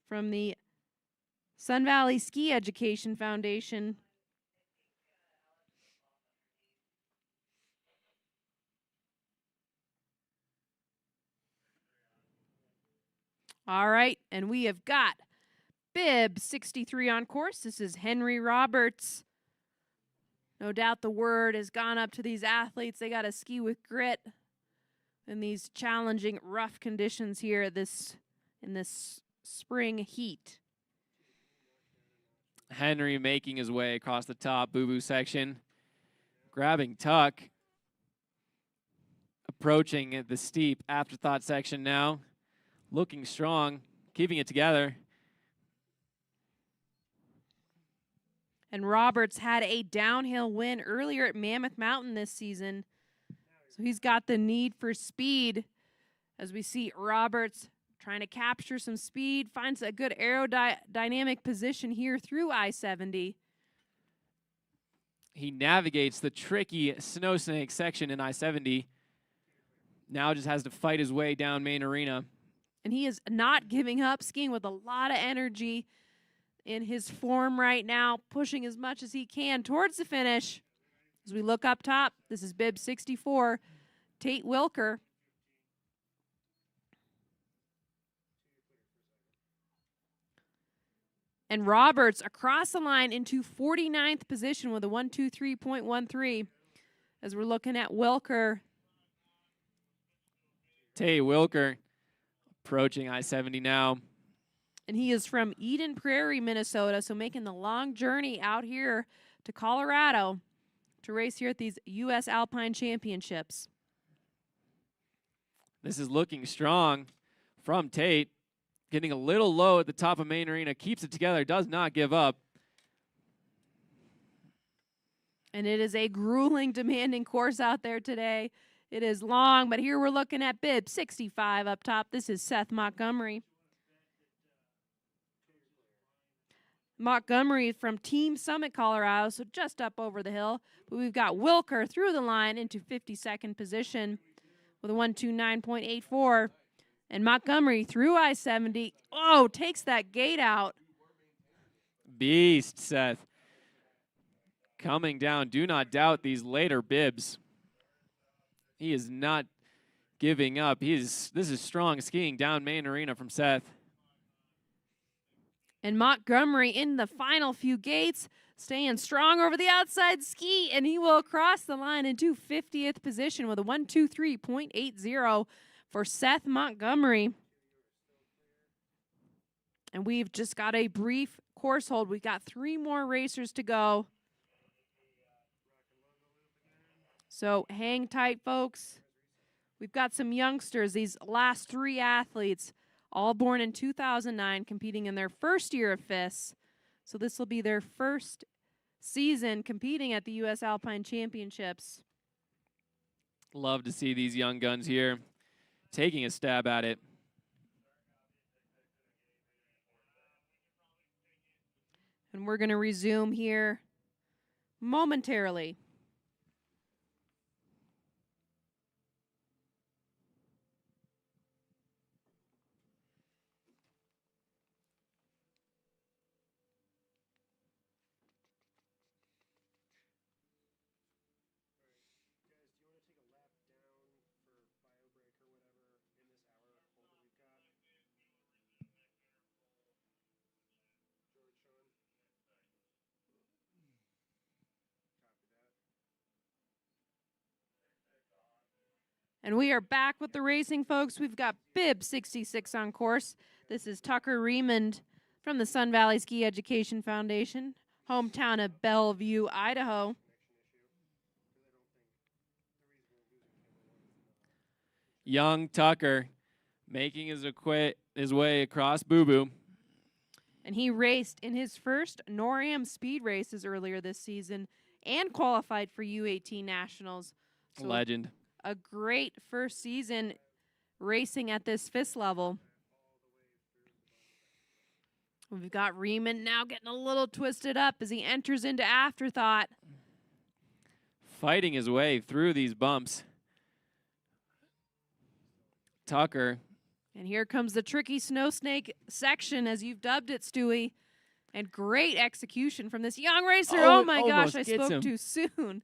from the Sun Valley Ski Education Foundation. All right, and we have got bib 63 on course. This is Henry Roberts. No doubt the word has gone up to these athletes. They got to ski with grit in these challenging, rough conditions here in this spring heat. Henry making his way across the top boo-boo section, grabbing tuck, approaching the steep afterthought section now, looking strong, keeping it together. And Roberts had a downhill win earlier at Mammoth Mountain this season. So he's got the need for speed. As we see Roberts trying to capture some speed, finds a good aerodynamic position here through I-70. He navigates the tricky snow snake section in I-70. Now just has to fight his way down Main Arena. And he is not giving up, skiing with a lot of energy in his form right now, pushing as much as he can towards the finish. As we look up top, this is bib 64, Tate Wilker. And Roberts across the line into 49th position with a 1:23.13. As we're looking at Wilker. Tate Wilker approaching I-70 now. And he is from Eden Prairie, Minnesota, so making the long journey out here to Colorado to race here at these U.S. Alpine Championships. This is looking strong from Tate. Getting a little low at the top of Main Arena. Keeps it together. Does not give up. And it is a grueling, demanding course out there today. It is long, but here we're looking at bib 65 up top. This is Seth Montgomery. Montgomery from Team Summit, Colorado, so just up over the hill. But we've got Wilker through the line into 52nd position with a 129.84. And Montgomery through I-70. Oh, takes that gate out. Beast, Seth. Coming down. Do not doubt these later bibs. He is not giving up. This is strong skiing down Main Arena from Seth. And Montgomery in the final few gates, staying strong over the outside ski, and he will cross the line into 50th position with a 123.80 for Seth Montgomery. And we've just got a brief course hold. We've got 3 more racers to go. So hang tight, folks. We've got some youngsters, these last 3 athletes, all born in 2009, competing in their first year of FIS. So this will be their first season competing at the U.S. Alpine Championships. Love to see these young guns here taking a stab at it. And we're going to resume here momentarily. And we are back with the racing, folks. We've got bib 66 on course. This is Tucker Riemond from the Sun Valley Ski Education Foundation, hometown of Bellevue, Idaho. Young Tucker making his way across Boo Boo. And he raced in his first NORAM speed races earlier this season and qualified for U18 Nationals. So Legend. a great first season racing at this FIS level. We've got Riemond now getting a little twisted up as he enters into Afterthought. Fighting his way through these bumps. Tucker. And here comes the tricky snow snake section, as you've dubbed it, Stewie. And great execution from this young racer. Oh my gosh, I spoke too soon.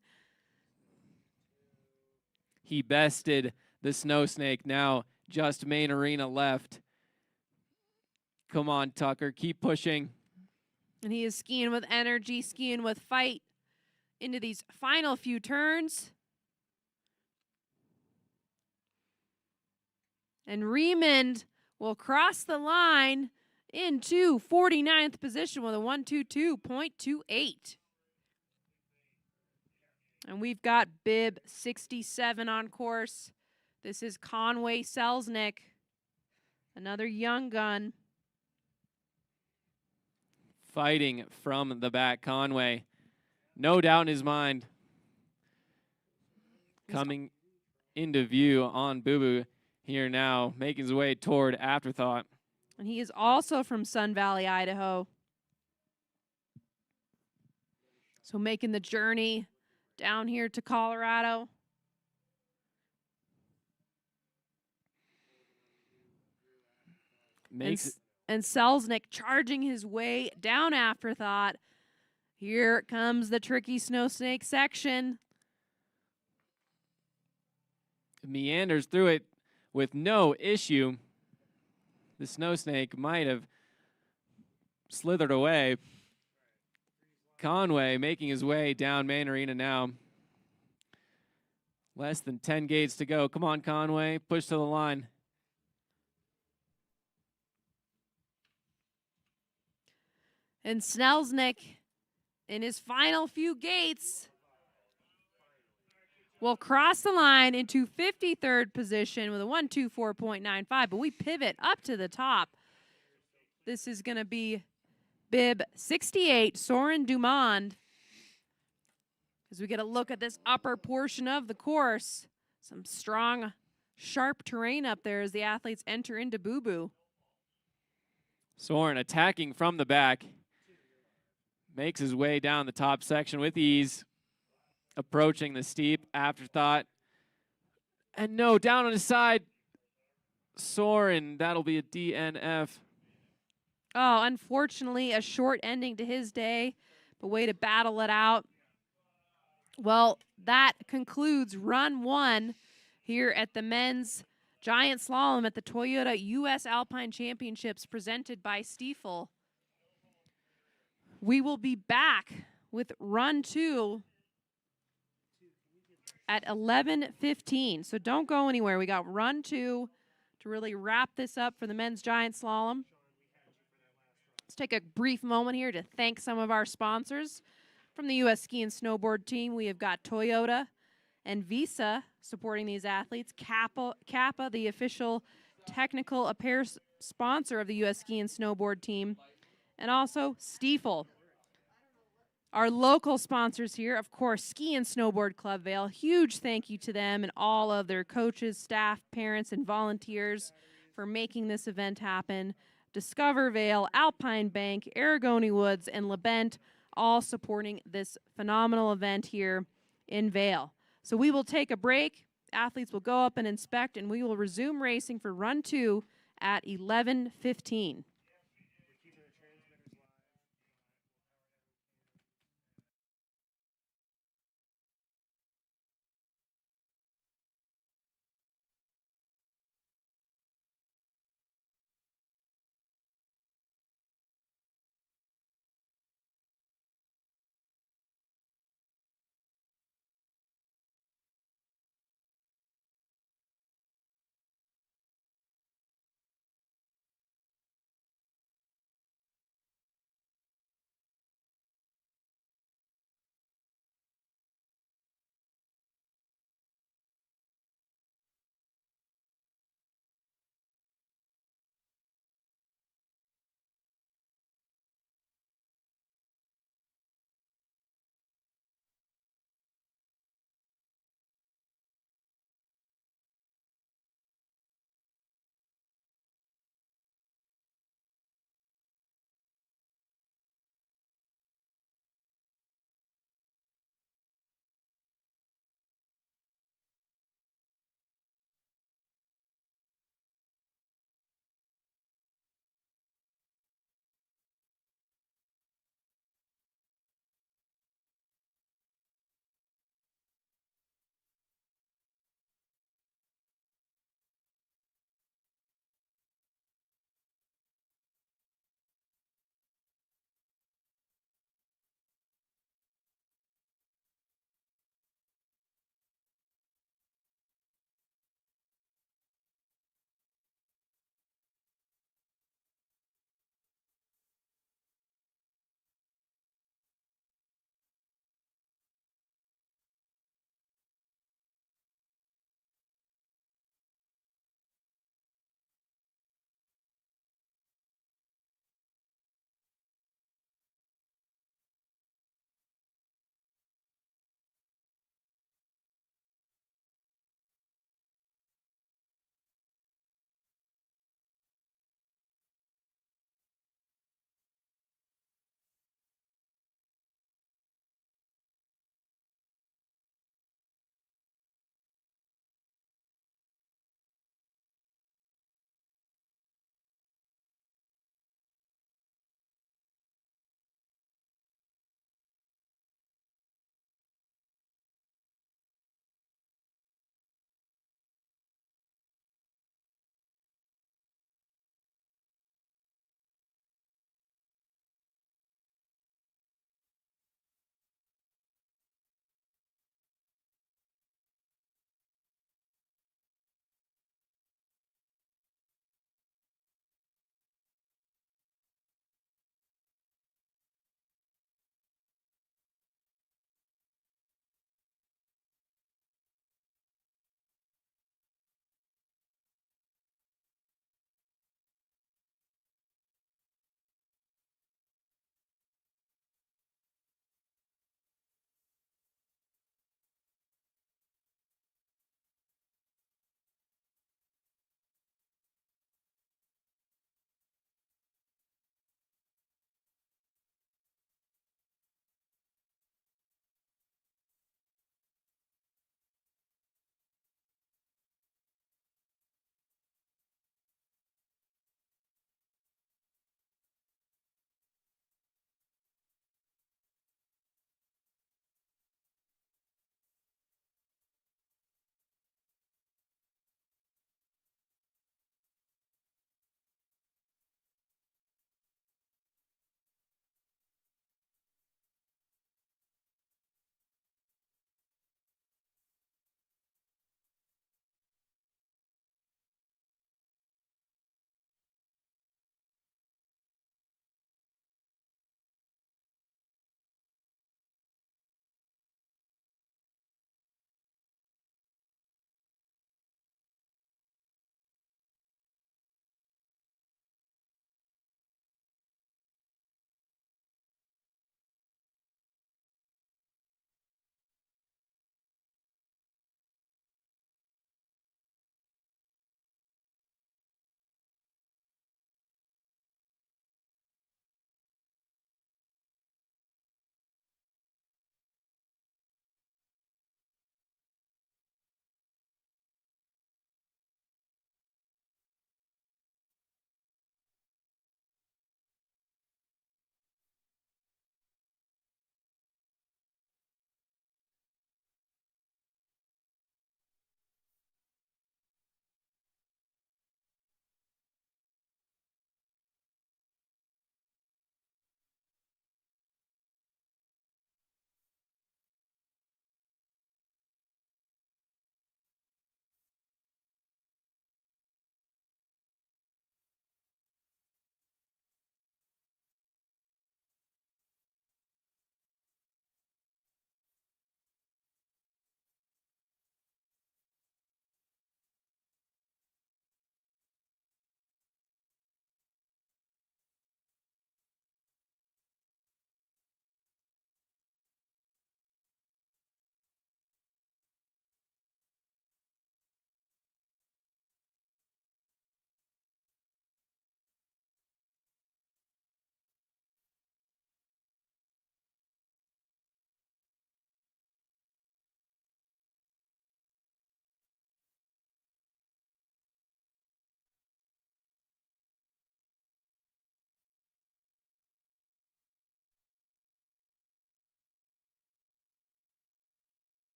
He bested the snow snake. Now just Main Arena left. Come on, Tucker. Keep pushing. And he is skiing with energy, skiing with fight into these final few turns. And Riemond will cross the line into 49th position with a 122.28. And we've got bib 67 on course. This is Conway Selznick, another young gun. Fighting from the back, Conway. No doubt in his mind. Coming into view on Boo Boo here now, making his way toward Afterthought. And he is also from Sun Valley, Idaho. So making the journey down here to Colorado. And Selznick charging his way down Afterthought. Here comes the tricky snow snake section. Meanders through it with no issue. The snow snake might have slithered away. Conway making his way down Main Arena now. Less than 10 gates to go. Come on, Conway. Push to the line. And Snelsnick, in his final few gates, will cross the line into 53rd position with a 124.95. But we pivot up to the top. This is going to be bib 68, Soren Dumond. As we get a look at this upper portion of the course, some strong, sharp terrain up there as the athletes enter into Boo Boo. Soren attacking from the back. Makes his way down the top section with ease. Approaching the steep afterthought. And no, down on his side. Soren, that'll be a DNF. Oh, unfortunately, a short ending to his day, but way to battle it out. Well, that concludes run 1 here at the men's giant slalom at the Toyota U.S. Alpine Championships presented by Stifel. We will be back with run 2 at 11:15. So don't go anywhere. We got run 2 to really wrap this up for the men's giant slalom. Let's take a brief moment here to thank some of our sponsors. From the U.S. Ski and Snowboard team, we have got Toyota and Visa supporting these athletes. Kappa, the official technical apparel sponsor of the U.S. Ski and Snowboard team. And also Stifel. Our local sponsors here, of course, Ski and Snowboard Club Vail. Huge thank you to them and all of their coaches, staff, parents, and volunteers for making this event happen. Discover Vail, Alpine Bank, Aragoni Woods, and Labent, all supporting this phenomenal event here in Vail. So we will take a break. Athletes will go up and inspect, and we will resume racing for run 2 at 11:15.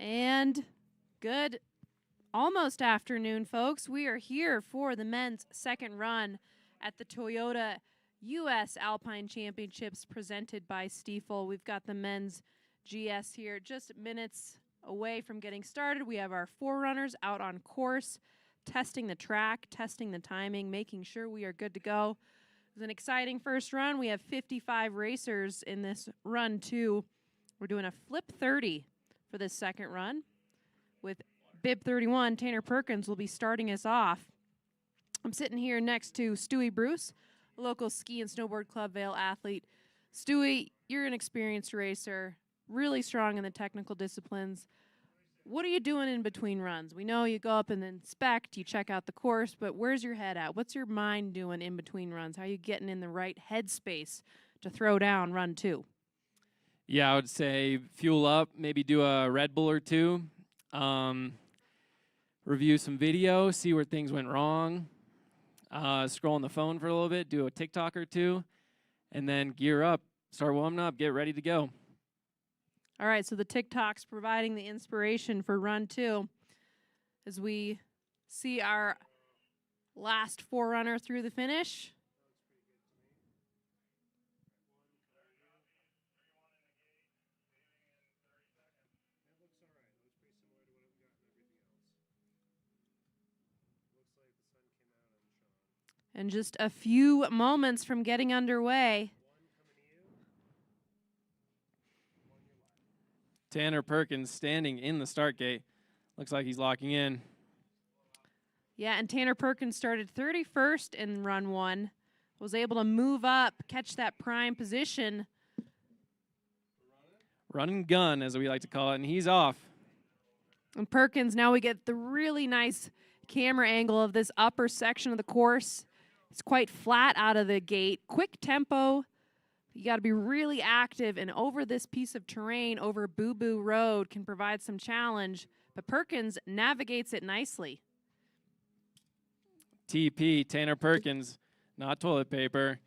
And good almost afternoon, folks. We are here for the men's second run at the Toyota U.S. Alpine Championships presented by Stifel. We've got the men's GS here just minutes away from getting started. We have our forerunners out on course, testing the track, testing the timing, making sure we are good to go. It was an exciting first run. We have 55 racers in this run, too. We're doing a flip 30 for this second run with bib 31. Tanner Perkins will be starting us off. I'm sitting here next to Stewie Bruce, a local ski and snowboard club Vail athlete. Stewie, you're an experienced racer, really strong in the technical disciplines. What are you doing in between runs? We know you go up and inspect, you check out the course, but where's your head at? What's your mind doing in between runs? How are you getting in the right headspace to throw down run 2? Yeah, I would say fuel up, maybe do a Red Bull or two, review some video, see where things went wrong, scroll on the phone for a little bit, do a TikTok or two, and then gear up, start warming up, get ready to go. All right, so the TikTok's providing the inspiration for run 2 as we see our last forerunner through the finish. And just a few moments from getting underway. Tanner Perkins standing in the start gate. Looks like he's locking in. Yeah, and Tanner Perkins started 31st in run 1. Was able to move up, catch that prime position. Run and gun, as we like to call it, and he's off. And Perkins, now we get the really nice camera angle of this upper section of the course. It's quite flat out of the gate. Quick tempo. You got to be really active, and over this piece of terrain, over Boo Boo Road, can provide some challenge. But Perkins navigates it nicely. TP, Tanner Perkins, not toilet paper,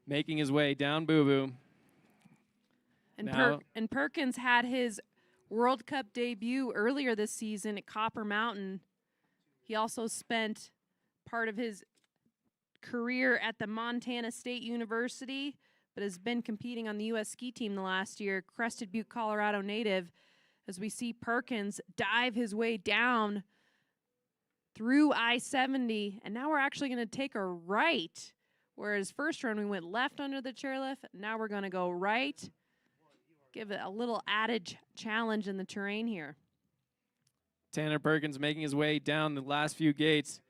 making his way down Boo Boo. And Perkins had his World Cup debut earlier this season at Copper Mountain. He also spent part of his career at the Montana State University, but has been competing on the U.S. ski team the last year. Crested Butte, Colorado native, as we see Perkins dive his way down through I-70, and now we're actually going to take a right, whereas first run we went left under the chairlift. Now we're going to go right. Give it a little added challenge in the terrain here. Tanner Perkins making his way down the last few gates.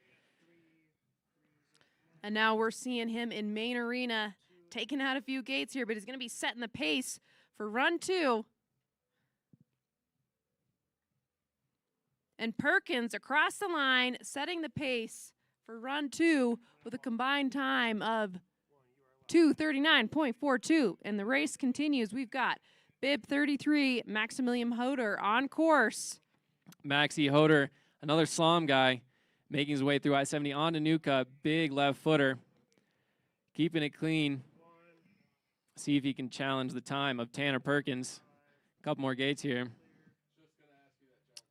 And now we're seeing him in Main Arena, taking out a few gates here, but he's going to be setting the pace for run 2. And Perkins across the line, setting the pace for run 2 with a combined time of 2:39.42. And the race continues. We've got bib 33, Maximilian Hoder on course. Maxie Hoder, another slalom guy, making his way through I-70 onto Nuka. Big left footer, keeping it clean. See if he can challenge the time of Tanner Perkins. A couple more gates here.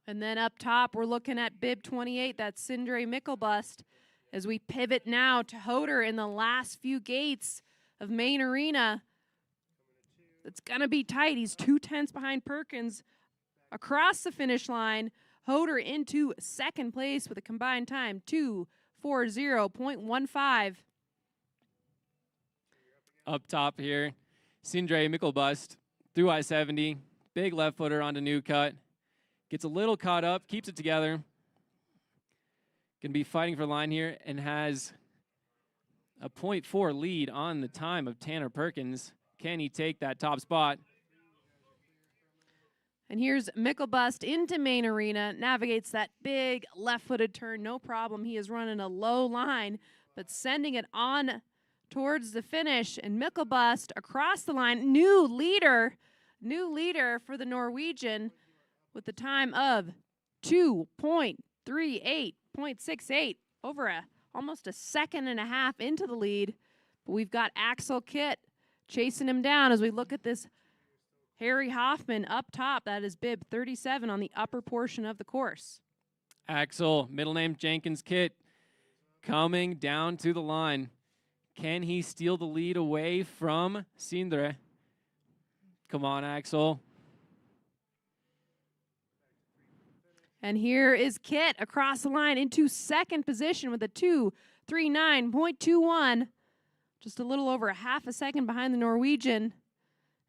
And then up top, we're looking at bib 28, that's Sindre Mickelbust, as we pivot now to Hoder in the last few gates of Main Arena. It's going to be tight. He's 2/10 behind Perkins across the finish line. Hoder into second place with a combined time, 2:40.15. Up top here, Sindre Mickelbust through I-70. Big left footer onto New Cut. Gets a little caught up, keeps it together. Going to be fighting for line here and has a 0.4 lead on the time of Tanner Perkins. Can he take that top spot? And here's Mickelbust into Main Arena, navigates that big left-footed turn, no problem. He is running a low line, but sending it on towards the finish. And Mickelbust across the line, new leader for the Norwegian with the time of 2:38.68, over almost a second and a half into the lead. But we've got Axel Kitt chasing him down as we look at this Harry Hoffman up top. That is bib 37 on the upper portion of the course. Axel, middle name Jenkins Kit, coming down to the line. Can he steal the lead away from Sindre? Come on, Axel. And here is Kit across the line into second position with a 2:39.21. Just a little over a half a second behind the Norwegian.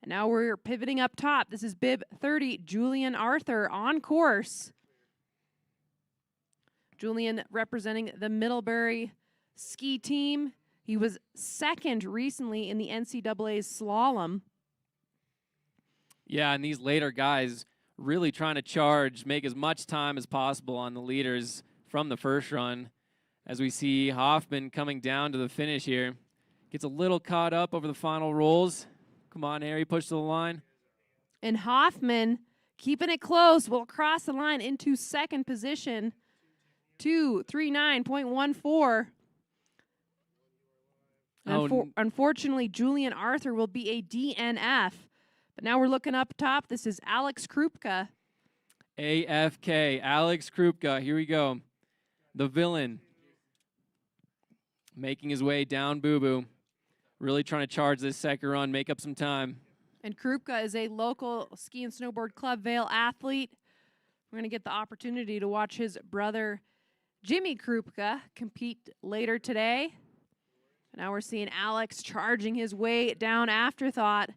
And now we're pivoting up top. This is bib 30, Julian Arthur on course. Julian representing the Middlebury ski team. He was second recently in the NCAA's slalom. Yeah, and these later guys really trying to charge, make as much time as possible on the leaders from the first run. As we see Hoffman coming down to the finish here. Gets a little caught up over the final rolls. Come on, Harry, push to the line. And Hoffman, keeping it close, will cross the line into second position. 2:39.14. Unfortunately, Julian Arthur will be a DNF. But now we're looking up top. This is Alex Krupka. AFK, Alex Krupka. Here we go. The villain. Making his way down Boo-Boo. Really trying to charge this second run, make up some time. And Krupka is a local ski and snowboard club Vail athlete. We're going to get the opportunity to watch his brother, Jimmy Krupka, compete later today. And now we're seeing Alex charging his way down Afterthought.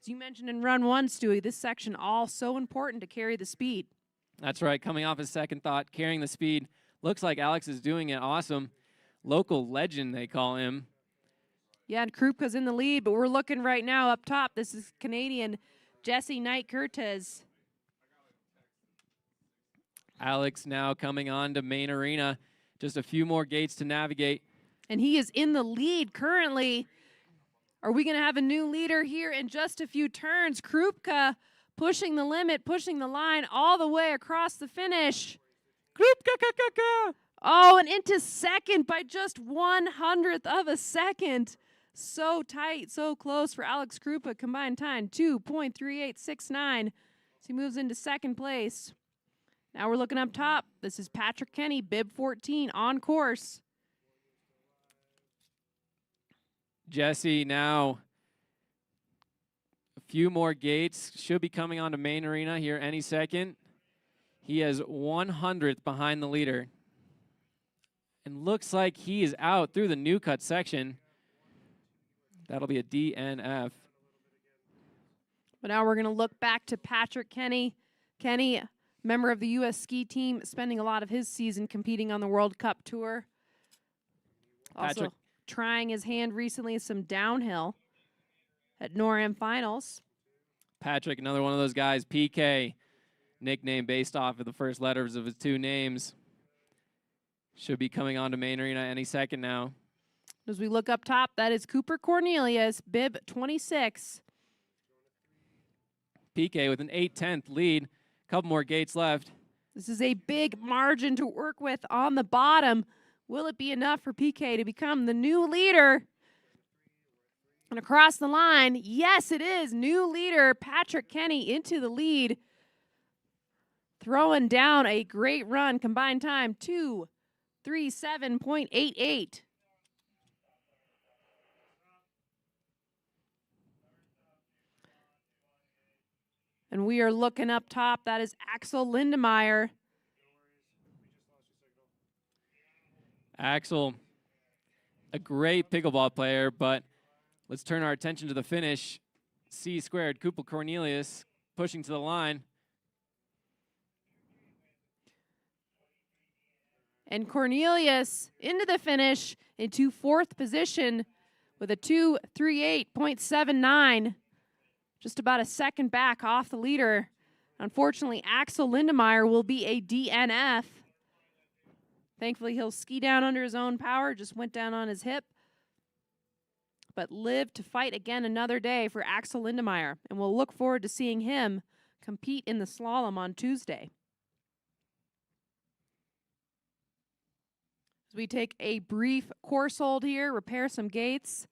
As you mentioned in run one, Stewie, this section all so important to carry the speed. That's right, coming off his second thought, carrying the speed. Looks like Alex is doing it awesome. Local legend, they call him. Yeah, and Krupka's in the lead, but we're looking right now up top. This is Canadian Jesse Knight-Curtis. Alex now coming on to main arena. Just a few more gates to navigate. And he is in the lead currently. Are we going to have a new leader here in just a few turns? Krupka pushing the limit, pushing the line all the way across the finish. Krupka. Oh, and into second by just 1/100th of a second. So tight, so close for Alex Krupka. Combined time, 2:3869. So he moves into second place. Now we're looking up top. This is Patrick Kenny, bib 14, on course. Jesse now. A few more gates. Should be coming onto main arena here any second. He is 100th behind the leader. And looks like he is out through the new cut section. That'll be a DNF. But now we're going to look back to Patrick Kenny. Kenny, member of the U.S. ski team, spending a lot of his season competing on the World Cup Tour. Also trying his hand recently in some downhill at NORAM Finals. Patrick, another one of those guys, PK, nickname based off of the first letters of his two names. Should be coming on to main arena any second now. As we look up top, that is Cooper Cornelius, bib 26. PK with an 8/10 lead. Couple more gates left. This is a big margin to work with on the bottom. Will it be enough for PK to become the new leader? And across the line, yes, it is. New leader, Patrick Kenny, into the lead. Throwing down a great run. Combined time, 2:37.88. And we are looking up top. That is Axel Lindemeyer. Axel, a great pickleball player, but let's turn our attention to the finish. C squared, Cooper Cornelius pushing to the line. And Cornelius into the finish into fourth position with a 2:38.79. Just about a second back off the leader. Unfortunately, Axel Lindemeyer will be a DNF. Thankfully, he'll ski down under his own power, just went down on his hip. But live to fight again another day for Axel Lindemeyer. And we'll look forward to seeing him compete in the slalom on Tuesday. As we take a brief course hold here, repair some gates.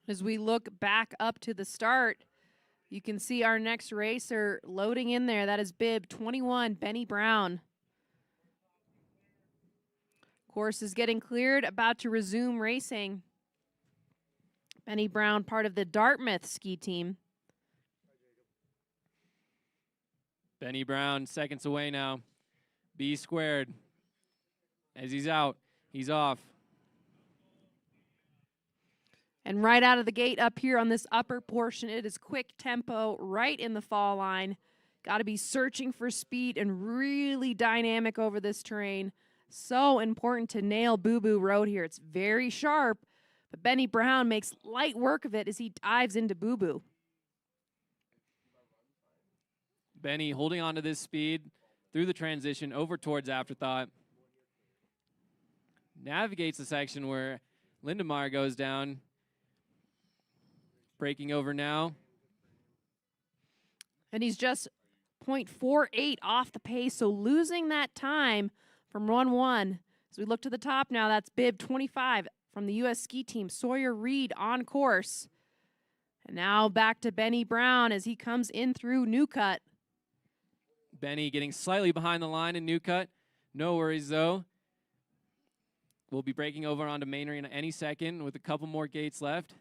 As we look back up to the start, you can see our next racer loading in there. That is bib 21, Benny Brown. Course is getting cleared, about to resume racing. Benny Brown, part of the Dartmouth ski team. Benny Brown, seconds away now. B squared. As he's out, he's off. And right out of the gate up here on this upper portion, it is quick tempo right in the fall line. Got to be searching for speed and really dynamic over this terrain. So important to nail Boo Boo Road here. It's very sharp, but Benny Brown makes light work of it as he dives into Boo Boo. Benny holding on to this speed through the transition over towards Afterthought. Navigates the section where Lindemar goes down. Breaking over now. And he's just 0.48 off the pace, so losing that time from run 1. As we look to the top now, that's bib 25 from the U.S. ski team, Sawyer Reed on course. And now back to Benny Brown as he comes in through Newcut. Benny getting slightly behind the line in Newcut. No worries, though. We'll be breaking over onto Main Arena any second with a couple more gates left.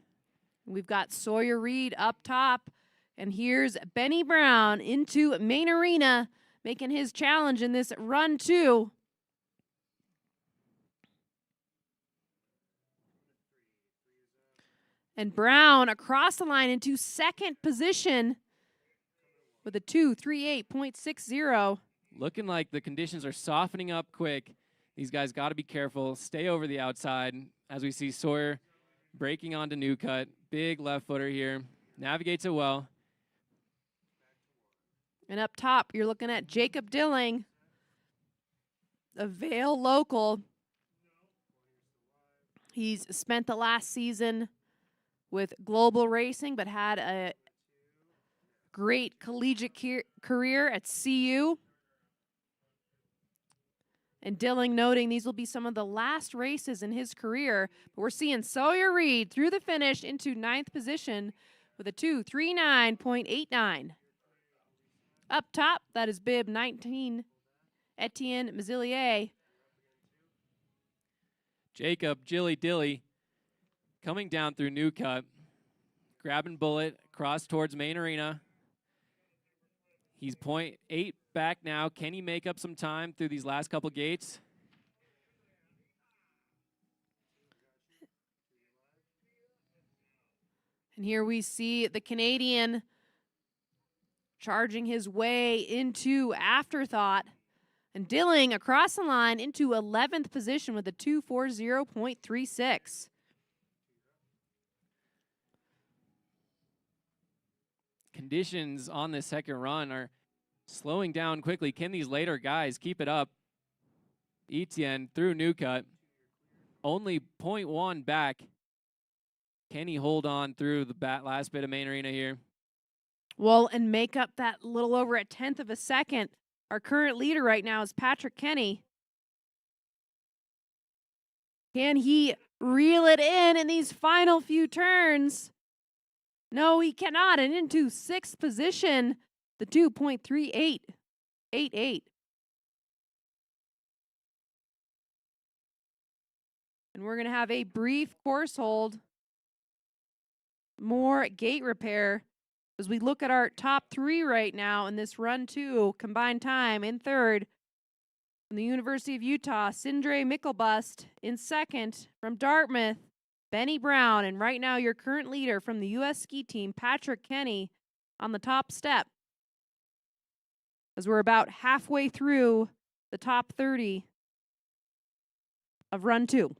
We've got Sawyer Reed up top. And here's Benny Brown into Main Arena, making his challenge in this run 2. And Brown across the line into second position with a 2:38.60. Looking like the conditions are softening up quick. These guys got to be careful. Stay over the outside as we see Sawyer breaking onto Newcut. Big left footer here. Navigates it well. And up top, you're looking at Jacob Dilling, a Vail local. He's spent the last season with Global Racing, but had a great collegiate career at CU. And Dilling noting these will be some of the last races in his career. But we're seeing Sawyer Reed through the finish into 9th position with a 2:39.89. Up top, that is bib 19, Etienne Mazzillier. Jacob Jilly Dilly coming down through Newcut. Grabbing bullet across towards Main Arena. He's 0.8 back now. Can he make up some time through these last couple gates? And here we see the Canadian charging his way into Afterthought. And Dilling across the line into 11th position with a 2:40.36. Conditions on this second run are slowing down quickly. Can these later guys keep it up? Etienne through Newcut. Only 0.1 back. Can he hold on through the last bit of Main Arena here? Well, and make up that little over a 1/10 of a second. Our current leader right now is Patrick Kenny. Can he reel it in these final few turns? No, he cannot. And into 6th position, the 2:38.88. And we're going to have a brief course hold. More gate repair as we look at our top 3 right now in this run 2 combined time. In 3rd, from the University of Utah, Sindre Mickelbust. In 2nd, from Dartmouth, Benny Brown. And right now, your current leader from the U.S. ski team, Patrick Kenny, on the top step. As we're about halfway through the top 30 of run 2.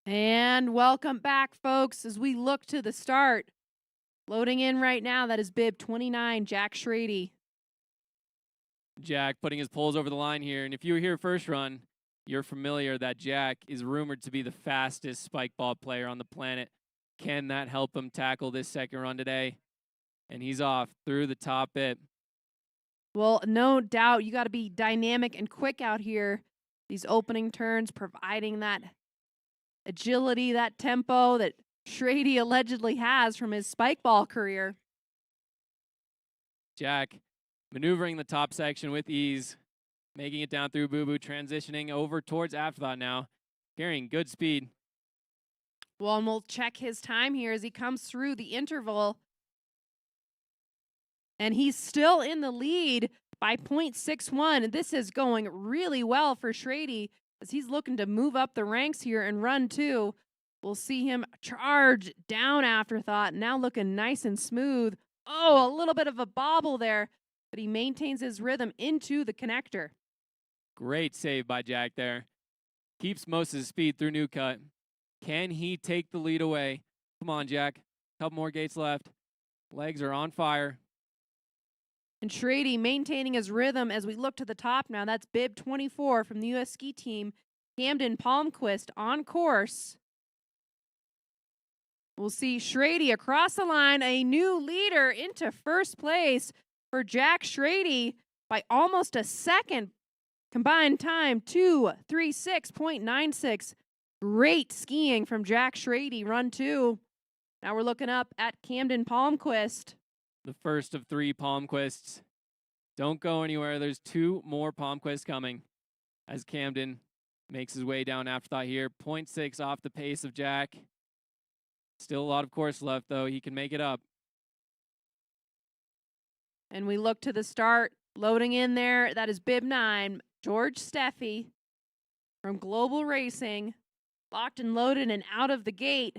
And welcome back, folks, as we look to the start. Loading in right now, that is bib 29, Jack Schrady. Jack putting his poles over the line here. And if you were here first run, you're familiar that Jack is rumored to be the fastest spike ball player on the planet. Can that help him tackle this second run today? And he's off through the top bit. Well, no doubt you got to be dynamic and quick out here. These opening turns providing that agility, that tempo that Schrady allegedly has from his spike ball career. Jack maneuvering the top section with ease, making it down through Boo Boo, transitioning over towards Afterthought now, carrying good speed. Well, and we'll check his time here as he comes through the interval. And he's still in the lead by 0.61. This is going really well for Schrady as he's looking to move up the ranks here and run two. We'll see him charge down Afterthought, now looking nice and smooth. Oh, a little bit of a bobble there, but he maintains his rhythm into the connector. Great save by Jack there. Keeps most of his speed through New Cut. Can he take the lead away? Come on, Jack. Couple more gates left. Legs are on fire. And Schrady maintaining his rhythm as we look to the top now. That's bib 24 from the U.S. ski team, Camden Palmquist on course. We'll see Schrady across the line, a new leader into first place for Jack Schrady by almost a second. Combined time, 2:36.96. Great skiing from Jack Schrady, run two. Now we're looking up at Camden Palmquist. The first of three Palmquists. Don't go anywhere. There's two more Palmquists coming as Camden makes his way down Afterthought here. 0.6 off the pace of Jack. Still a lot of course left, though. He can make it up. And we look to the start. Loading in there, that is bib 9, George Steffi from Global Racing. Locked and loaded and out of the gate.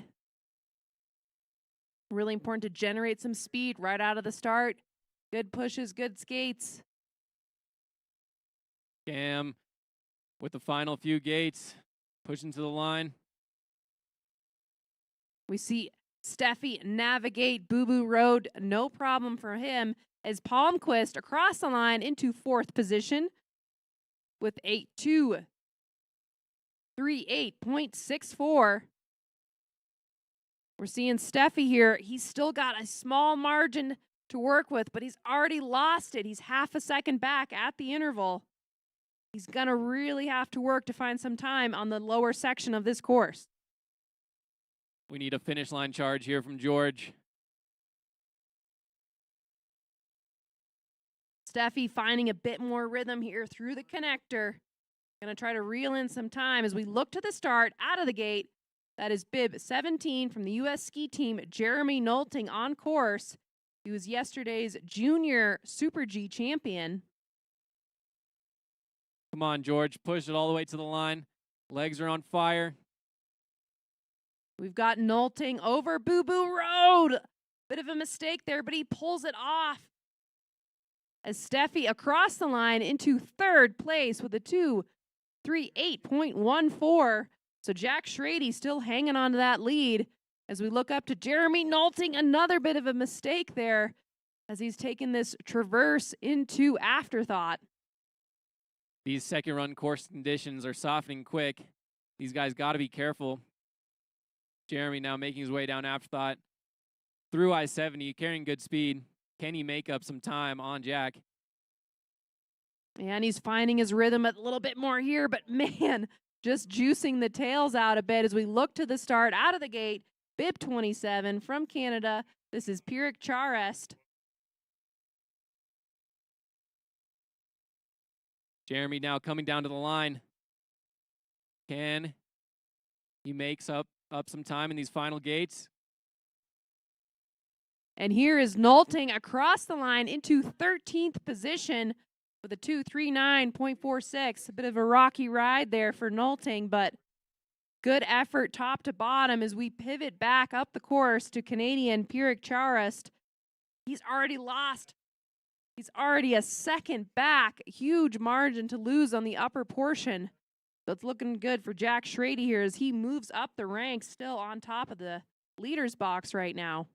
Really important to generate some speed right out of the start. Good pushes, good skates. Cam with the final few gates, pushing to the line. We see Steffi navigate Boo Boo Road, no problem for him, as Palmquist across the line into fourth position with a 2:38.64. We're seeing Steffi here. He's still got a small margin to work with, but he's already lost it. He's half a second back at the interval. He's going to really have to work to find some time on the lower section of this course. We need a finish line charge here from George. Steffi finding a bit more rhythm here through the connector. Going to try to reel in some time as we look to the start out of the gate. That is bib 17 from the U.S. ski team, Jeremy Nolting on course. He was yesterday's junior Super G champion. Come on, George. Push it all the way to the line. Legs are on fire. We've got Nolting over Boo Boo Road. Bit of a mistake there, but he pulls it off. As Steffi across the line into third place with a 2:38.14. So Jack Schrady still hanging on to that lead as we look up to Jeremy Nolting. Another bit of a mistake there as he's taken this traverse into Afterthought. These second run course conditions are softening quick. These guys got to be careful. Jeremy now making his way down Afterthought through I-70, carrying good speed. Can he make up some time on Jack? And he's finding his rhythm a little bit more here, but man, just juicing the tails out a bit as we look to the start out of the gate. Bib 27 from Canada. This is Pirik Charest. Jeremy now coming down to the line. Can he makes up some time in these final gates? And here is Nolting across the line into 13th position with a 2:39.46. A bit of a rocky ride there for Nolting, but good effort top to bottom as we pivot back up the course to Canadian Pirik Charest. He's already lost. He's already a second back. Huge margin to lose on the upper portion. So it's looking good for Jack Schrady here as he moves up the ranks, still on top of the leaders box right now.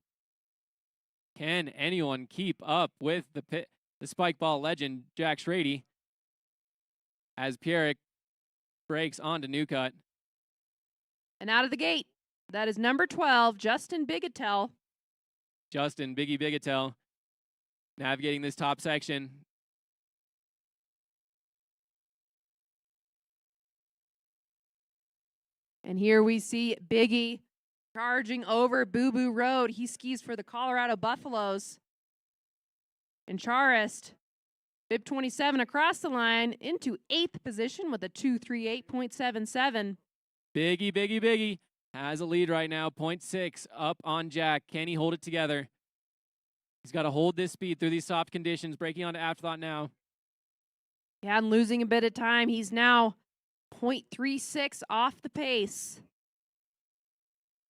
Can anyone keep up with the spike ball legend, Jack Schrady, as Pierrick breaks onto New Cut? And out of the gate, that is number 12, Justin Bigetel. Justin Biggie Bigetel navigating this top section. And here we see Biggie charging over Boo Boo Road. He skis for the Colorado Buffaloes. And Charist, bib 27 across the line into 8th position with a 2:38.77. Biggie has a lead right now, 0.6 up on Jack. Can he hold it together? He's got to hold this speed through these soft conditions, breaking onto Afterthought now. Yeah, and losing a bit of time. He's now 0.36 off the pace.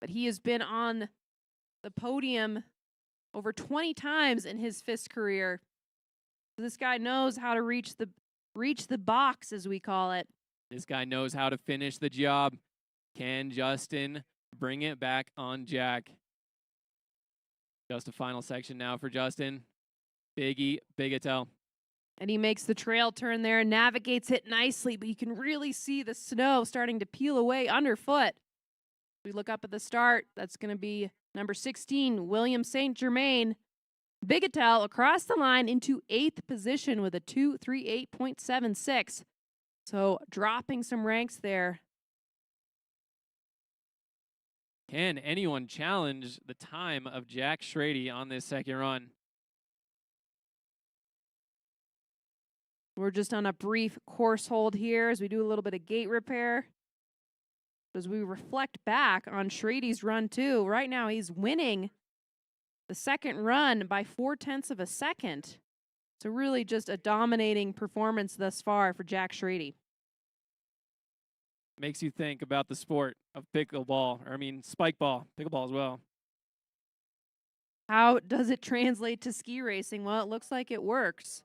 But he has been on the podium over 20 times in his FIS career. So this guy knows how to reach the box, as we call it. This guy knows how to finish the job. Can Justin bring it back on Jack? Just a final section now for Justin. Biggie Bigetel. And he makes the trail turn there and navigates it nicely, but you can really see the snow starting to peel away underfoot. We look up at the start. That's going to be number 16, William St. Germain. Bigetel across the line into 8th position with a 2:38.76. So dropping some ranks there. Can anyone challenge the time of Jack Schrady on this second run? We're just on a brief course hold here as we do a little bit of gate repair. As we reflect back on Schrady's run too, right now he's winning the second run by 0.4 of a second. So really just a dominating performance thus far for Jack Schrady. Makes you think about the sport of spike ball pickleball as well. How does it translate to ski racing? Well, it looks like it works.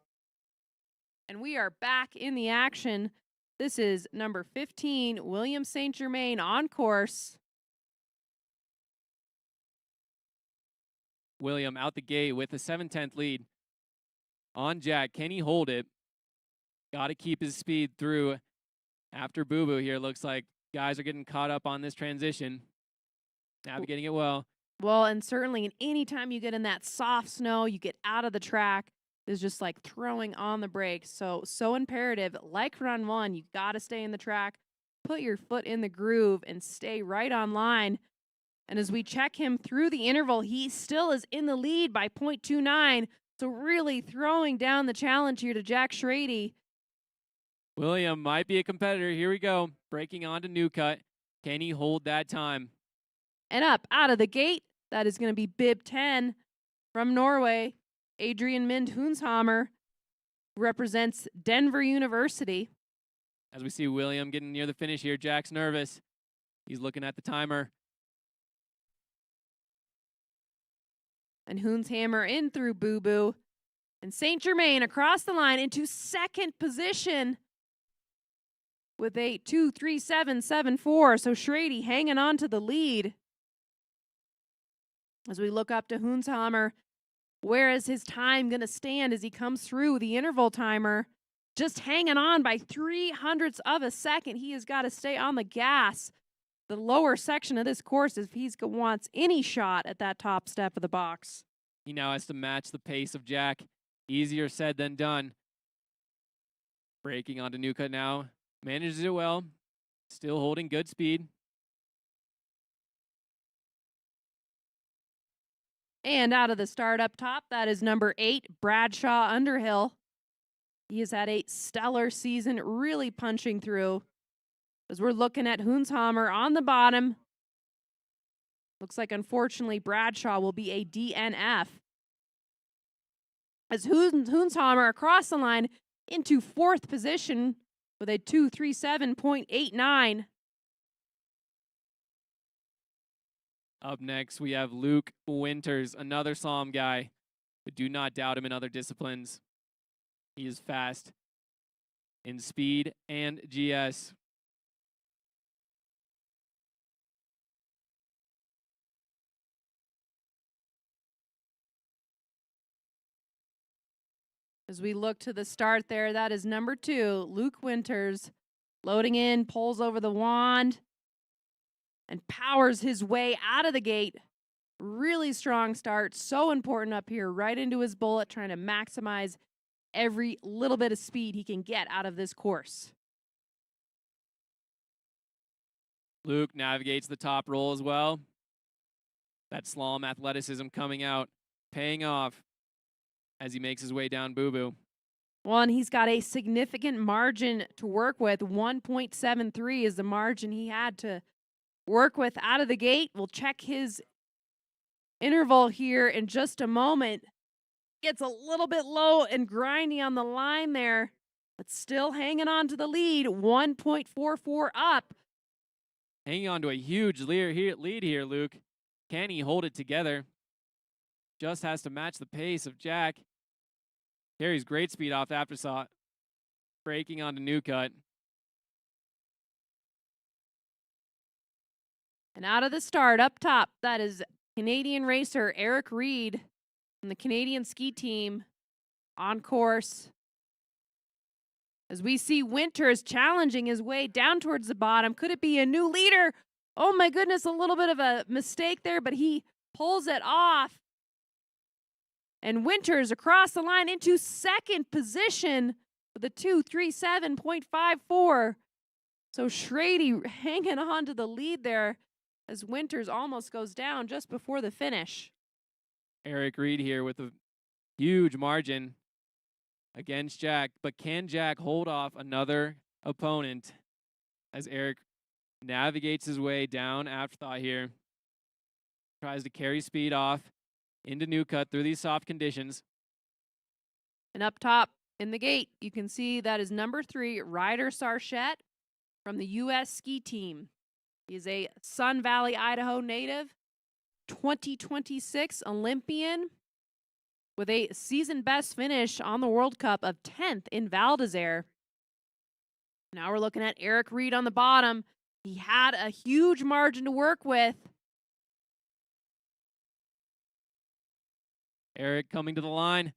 And we are back in the action. This is number 15, William St. Germain on course. William out the gate with a 7/10 lead on Jack. Can he hold it? Got to keep his speed through after Boo Boo here. Looks like guys are getting caught up on this transition. Navigating it well. Well, and certainly anytime you get in that soft snow, you get out of the track, is just like throwing on the brakes. So imperative. Like run one, you got to stay in the track, put your foot in the groove, and stay right on line. And as we check him through the interval, he still is in the lead by 0.29. So really throwing down the challenge here to Jack Schrady. William might be a competitor. Here we go. Breaking onto New Cut. Can he hold that time? And up out of the gate, that is going to be bib 10 from Norway. Adrian Mind Hunshammer represents Denver University. As we see William getting near the finish here, Jack's nervous. He's looking at the timer. And Hunshammer in through Boo Boo. And St. Germain across the line into second position with a 2:37.74. So Schrady hanging on to the lead. As we look up to Hunshammer, where is his time going to stand as he comes through the interval timer? Just hanging on by 0.03 of a second. He has got to stay on the gas. The lower section of this course if he wants any shot at that top step of the box. He now has to match the pace of Jack. Easier said than done. Breaking onto New Cut now. Manages it well. Still holding good speed. And out of the start up top, that is number 8, Bradshaw Underhill. He has had a stellar season, really punching through. As we're looking at Hunshammer on the bottom. Looks like, unfortunately, Bradshaw will be a DNF. As Hunshammer across the line into 4th position with a 2:37.89. Up next, we have Luke Winters, another Slalom guy. But do not doubt him in other disciplines. He is fast in speed and GS. As we look to the start there, that is number 2, Luke Winters, loading in, pulls over the wand, and powers his way out of the gate. Really strong start, so important up here, right into his bullet, trying to maximize every little bit of speed he can get out of this course. Luke navigates the top roll as well. That slalom athleticism coming out, paying off as he makes his way down Boo Boo. Well, and he's got a significant margin to work with. 1.73 is the margin he had to work with out of the gate. We'll check his interval here in just a moment. Gets a little bit low and grindy on the line there, but still hanging on to the lead. 1.44 up. Hanging on to a huge lead here, Luke. Can he hold it together? Just has to match the pace of Jack. Carries great speed off the afterthought. Braking onto New Cut. And out of the start, up top, that is Canadian racer Eric Reed from the Canadian ski team on course. As we see Winters challenging his way down towards the bottom. Could it be a new leader? Oh my goodness, a little bit of a mistake there, but he pulls it off. And Winters across the line into second position with a 2:37.54. So Schrady hanging on to the lead there as Winters almost goes down just before the finish. Eric Reed here with a huge margin against Jack. But can Jack hold off another opponent as Eric navigates his way down afterthought here? Tries to carry speed off into New Cut through these soft conditions. And up top in the gate, you can see that is number 3, Ryder Sarchette from the U.S. ski team. He's a Sun Valley, Idaho native, 2026 Olympian with a season best finish on the World Cup of 10th in Val d'Isere. Now we're looking at Eric Reed on the bottom. He had a huge margin to work with. Eric coming to the line.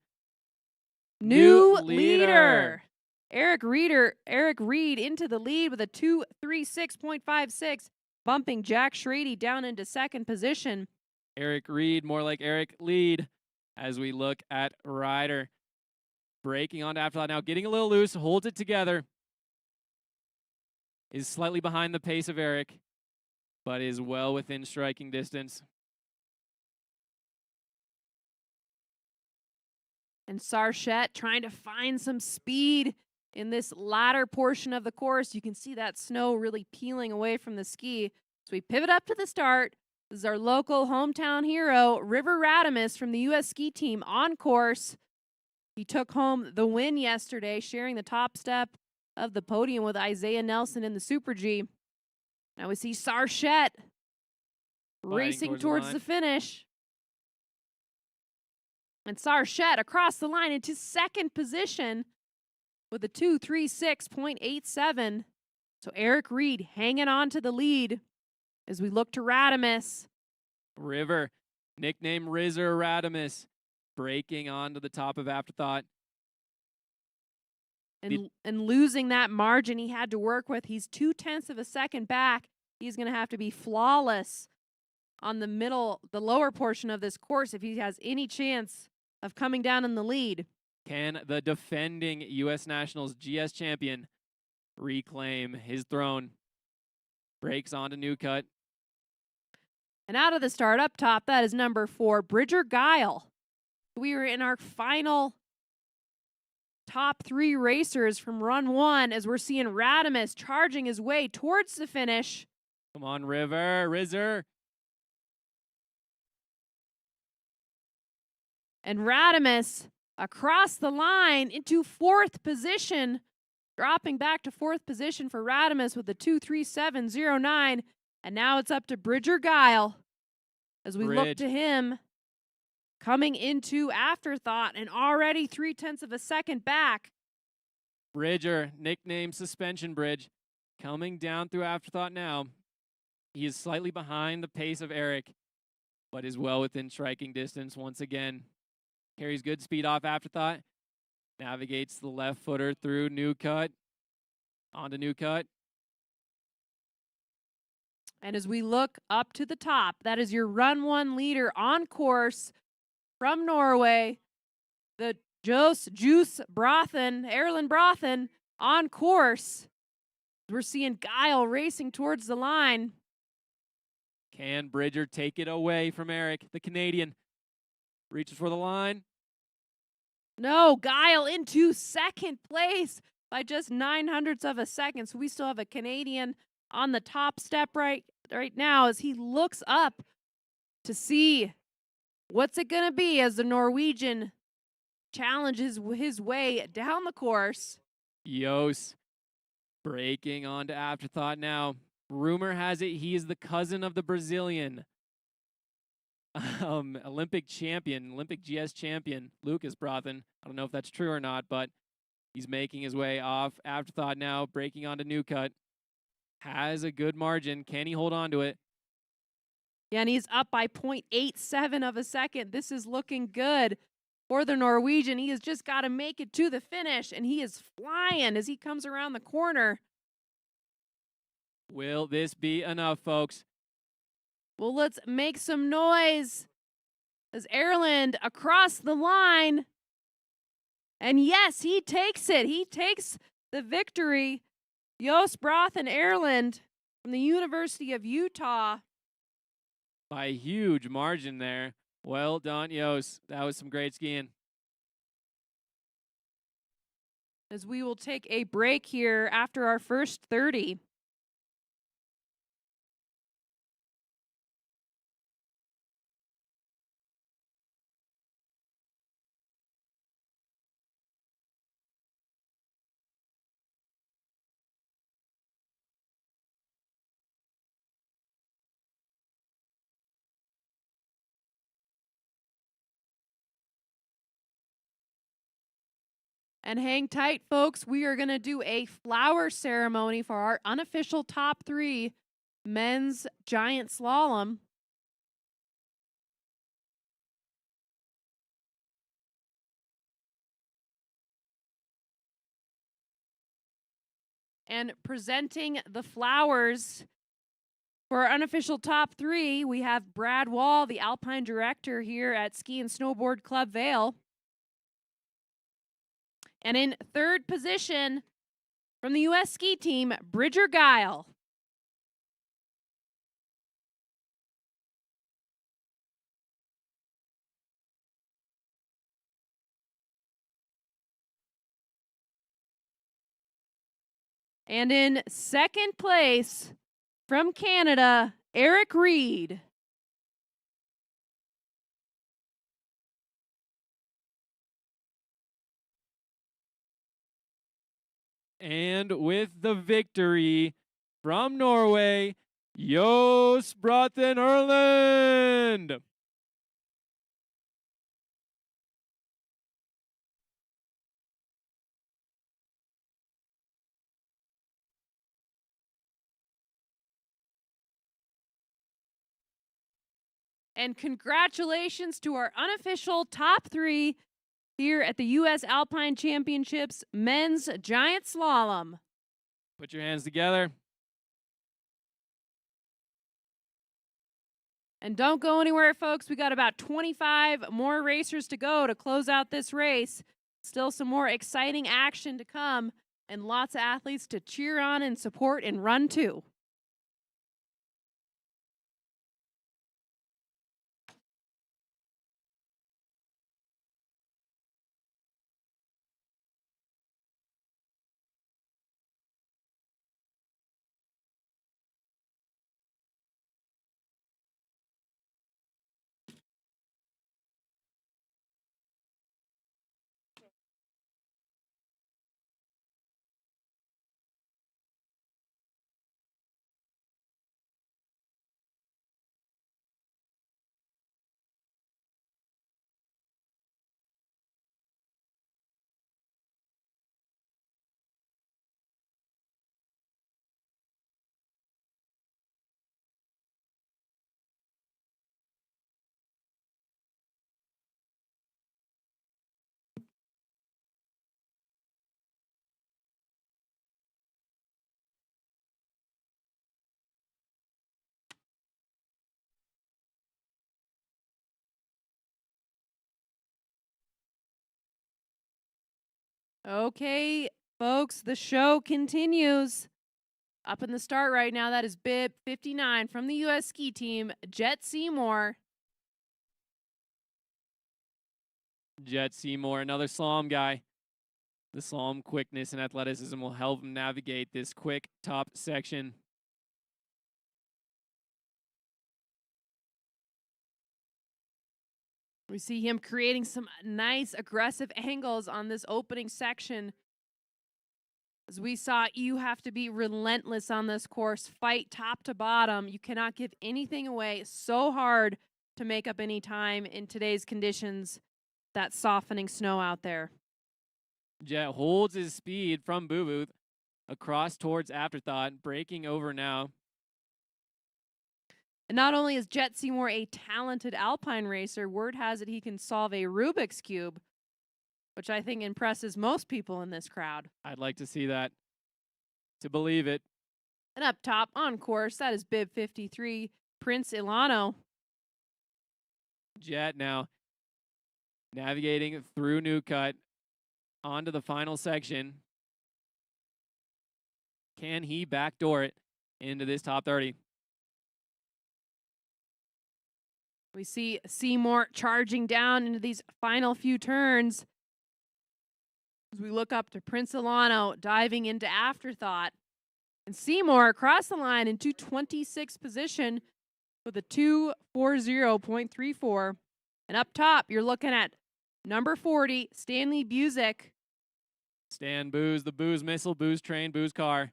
New leader. Eric Reed into the lead with a 2:36.56, bumping Jack Schrady down into second position. Eric Reed, more like Eric Lead, as we look at Ryder. Breaking onto afterthought now, getting a little loose, holds it together. Is slightly behind the pace of Eric, but is well within striking distance. And Sarchette trying to find some speed in this latter portion of the course. You can see that snow really peeling away from the ski. So we pivot up to the start. This is our local hometown hero, River Radamus from the U.S. ski team on course. He took home the win yesterday, sharing the top step of the podium with Isaiah Nelson in the Super G. Now we see Sarchette racing towards the finish. And Sarchette across the line into second position with a 2:36.87. So Eric Reed hanging on to the lead as we look to Radamus. River, nickname Rizzer Radamus, breaking onto the top of afterthought. And losing that margin he had to work with. He's 0.2 of a second back. He's going to have to be flawless on the lower portion of this course if he has any chance of coming down in the lead. Can the defending U.S. Nationals GS champion reclaim his throne? Breaks onto New Cut. And out of the start up top, that is number 4, Bridger Guile. We were in our final top 3 racers from run 1 as we're seeing Radamus charging his way towards the finish. Come on, Rizzer. And Radamus across the line into 4th position, dropping back to 4th position for Radamus with a 2:37.09. And now it's up to Bridger Guile as we look to him coming into afterthought and already 0.3 of a second back. Bridger, nickname Suspension Bridge, coming down through afterthought now. He is slightly behind the pace of Eric, but is well within striking distance once again. Carries good speed off afterthought. Navigates the left footer through new cut. Onto new cut. And as we look up to the top, that is your run one leader on course from Norway, the Juice Brothen, Erlend Brothen on course. We're seeing Guile racing towards the line. Can Bridger take it away from Eric, the Canadian? Reaches for the line. No, Guile into second place by just 900ths of a second. So we still have a Canadian on the top step right now as he looks up to see what's it going to be as the Norwegian challenges his way down the course. Jos breaking onto Afterthought now. Rumor has it he is the cousin of the Brazilian Olympic GS champion, Lucas Brothen. I don't know if that's true or not, but he's making his way off. Afterthought now, breaking onto new cut. Has a good margin. Can he hold on to it? Yeah, and he's up by 0.87 of a second. This is looking good for the Norwegian. He has just got to make it to the finish, and he is flying as he comes around the corner. Will this be enough, folks? Well, let's make some noise as Erlend across the line. And yes, he takes it. He takes the victory. Jos Brothen Erlend from the University of Utah. By a huge margin there. Well done, Jos. That was some great skiing. As we will take a break here after our first 30. And hang tight, folks. We are going to do a flower ceremony for our unofficial top 3 men's giant slalom. And presenting the flowers for our unofficial top 3, we have Brad Wall, the Alpine director here at Ski and Snowboard Club Vail. And in third position from the U.S. ski team, Bridger Guile. And in second place from Canada, Eric Reed. And with the victory from Norway, Jos Brothen Erlend. And congratulations to our unofficial top 3 here at the U.S. Alpine Championships Men's Giant Slalom. Put your hands together. And don't go anywhere, folks. We got about 25 more racers to go to close out this race. Still some more exciting action to come and lots of athletes to cheer on and support and run to. Okay, folks, the show continues. Up in the start right now, that is bib 59 from the U.S. ski team, Jet Seymour. Jet Seymour, another slalom guy. The slalom quickness and athleticism will help him navigate this quick top section. We see him creating some nice aggressive angles on this opening section. As we saw, you have to be relentless on this course, fight top to bottom. You cannot give anything away. So hard to make up any time in today's conditions, that softening snow out there. Jet holds his speed from Boo Booth across towards Afterthought, breaking over now. And not only is Jet Seymour a talented Alpine racer, word has it he can solve a Rubik's Cube, which I think impresses most people in this crowd. I'd like to see that, to believe it. And up top on course, that is bib 53, Prince Ilano. Jet now navigating through New Cut onto the final section. Can he backdoor it into this top 30? We see Seymour charging down into these final few turns. As we look up to Prince Ilano diving into Afterthought. And Seymour across the line into 26th position with a 2:40.34. And up top, you're looking at number 40, Stanley Busick. Stan Booze, the Booze Missile, Booze Train, Booze Car.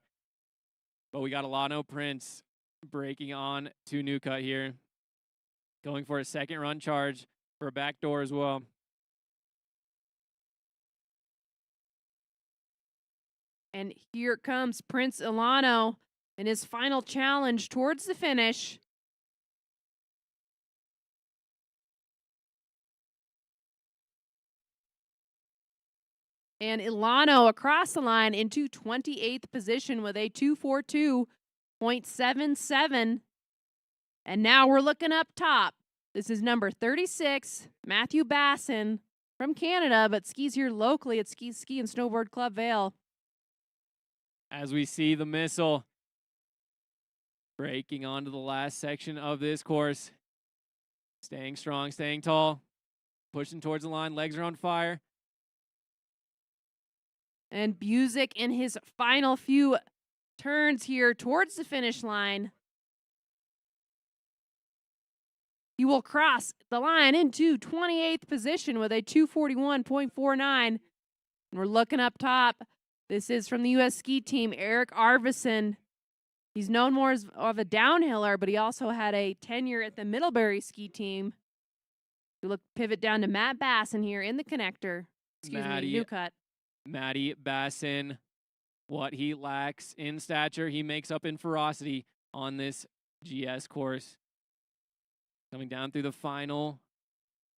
But we got Ilano Prince breaking on to New Cut here. Going for a second run charge for a backdoor as well. And here comes Prince Ilano in his final challenge towards the finish. And Ilano across the line into 28th position with a 2:42.77. And now we're looking up top. This is number 36, Matthew Basson from Canada, but skis here locally at Ski and Snowboard Club Vail. As we see the missile breaking onto the last section of this course. Staying strong, staying tall, pushing towards the line, legs are on fire. And Busick in his final few turns here towards the finish line. He will cross the line into 28th position with a 2:41.49. And we're looking up top. This is from the U.S. ski team, Eric Arvidsson. He's known more as of a downhiller, but he also had a tenure at the Middlebury ski team. We look pivot down to Matt Basson here in the connector. New Cut. Matty Basson, what he lacks in stature, he makes up in ferocity on this GS course. Coming down through the final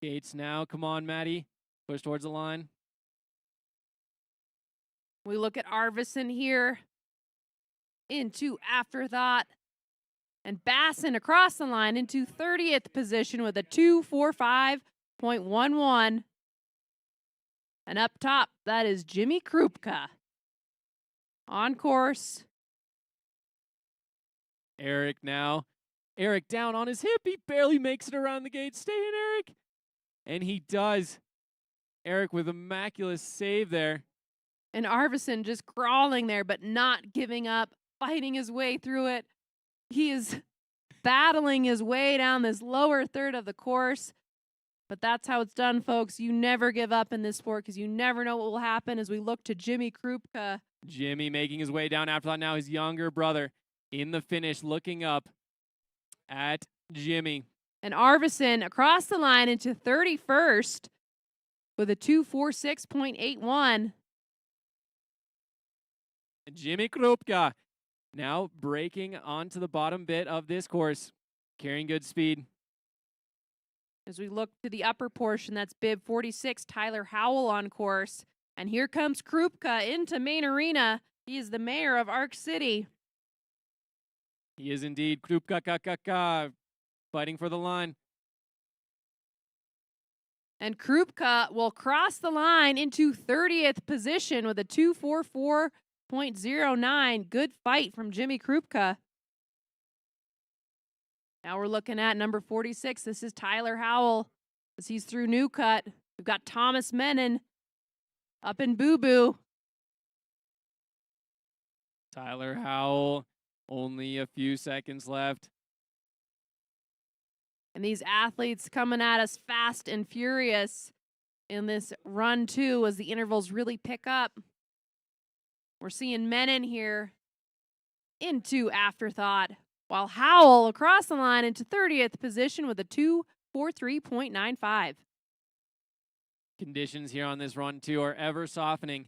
gates now. Come on, Matty. Push towards the line. We look at Arvidsson here into Afterthought. And Basson across the line into 30th position with a 2:45.11. And up top, that is Jimmy Krupka. On course. Eric now. Eric down on his hip. He barely makes it around the gate. Stay in, Eric. And he does. Eric with a immaculate save there. And Arvidsson just crawling there, but not giving up, fighting his way through it. He is battling his way down this lower third of the course. But that's how it's done, folks. You never give up in this sport because you never know what will happen as we look to Jimmy Krupka. Jimmy making his way down after that. Now his younger brother in the finish looking up at Jimmy. And Arvidsson across the line into 31st with a 2:46.81. Jimmy Krupka now breaking onto the bottom bit of this course, carrying good speed. As we look to the upper portion, that's bib 46, Tyler Howell on course. And here comes Krupka into Main Arena. He is the mayor of Arc City. He is indeed. Krupka fighting for the line. And Krupka will cross the line into 30th position with a 2:44.09. Good fight from Jimmy Krupka. Now we're looking at number 46. This is Tyler Howell as he's through New Cut. We've got Thomas Menon up in Boo Boo. Tyler Howell, only a few seconds left. And these athletes coming at us fast and furious in this run, too, as the intervals really pick up. We're seeing Menon here into Afterthought, while Howell across the line into 30th position with a 2:43.95. Conditions here on this run, too, are ever softening.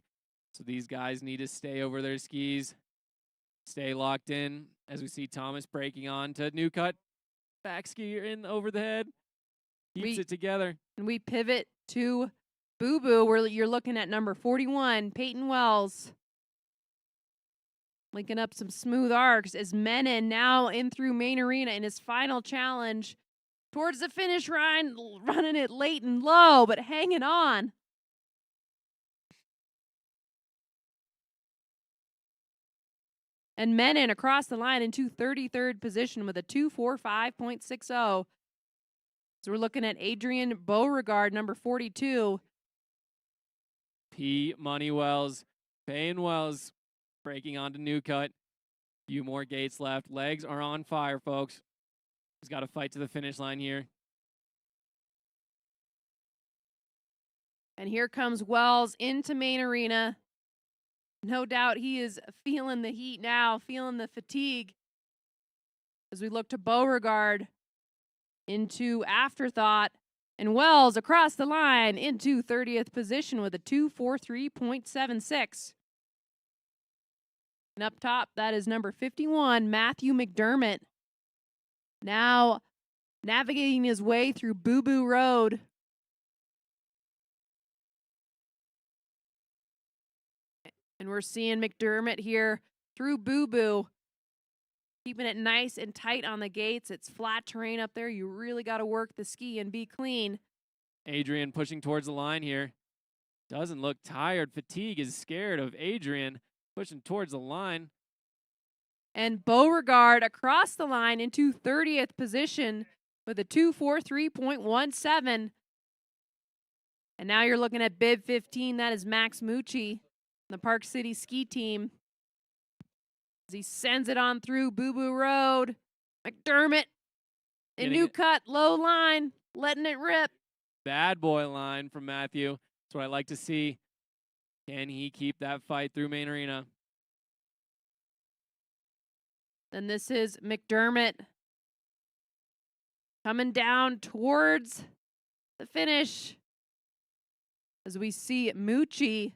So these guys need to stay over their skis, stay locked in, as we see Thomas breaking on to New Cut. Back skier in over the head. Keeps it together. And we pivot to Boo Boo, where you're looking at number 41, Peyton Wells. Linking up some smooth arcs as Menon now in through Main Arena in his final challenge towards the finish line, running it late and low, but hanging on. And Menon across the line into 33rd position with a 2:45.60. So we're looking at Adrian Beauregard, number 42. P. Money Wells, Payne Wells breaking onto New Cut. Few more gates left. Legs are on fire, folks. He's got to fight to the finish line here. And here comes Wells into Main Arena. No doubt he is feeling the heat now, feeling the fatigue. As we look to Beauregard into Afterthought. And Wells across the line into 30th position with a 2:43.76. And up top, that is number 51, Matthew McDermott. Now navigating his way through Boo Boo Road. And we're seeing McDermott here through Boo Boo, keeping it nice and tight on the gates. It's flat terrain up there. You really got to work the ski and be clean. Adrian pushing towards the line here. Doesn't look tired. Fatigue is scared of Adrian pushing towards the line. And Beauregard across the line into 30th position with a 2:43.17. And now you're looking at bib 15. That is Max Mucci, the Park City ski team. As he sends it on through Boo Boo Road. McDermott in New Cut, low line, letting it rip. Bad boy line from Matthew. That's what I like to see. Can he keep that fight through Main Arena? Then this is McDermott coming down towards the finish. As we see Mucci.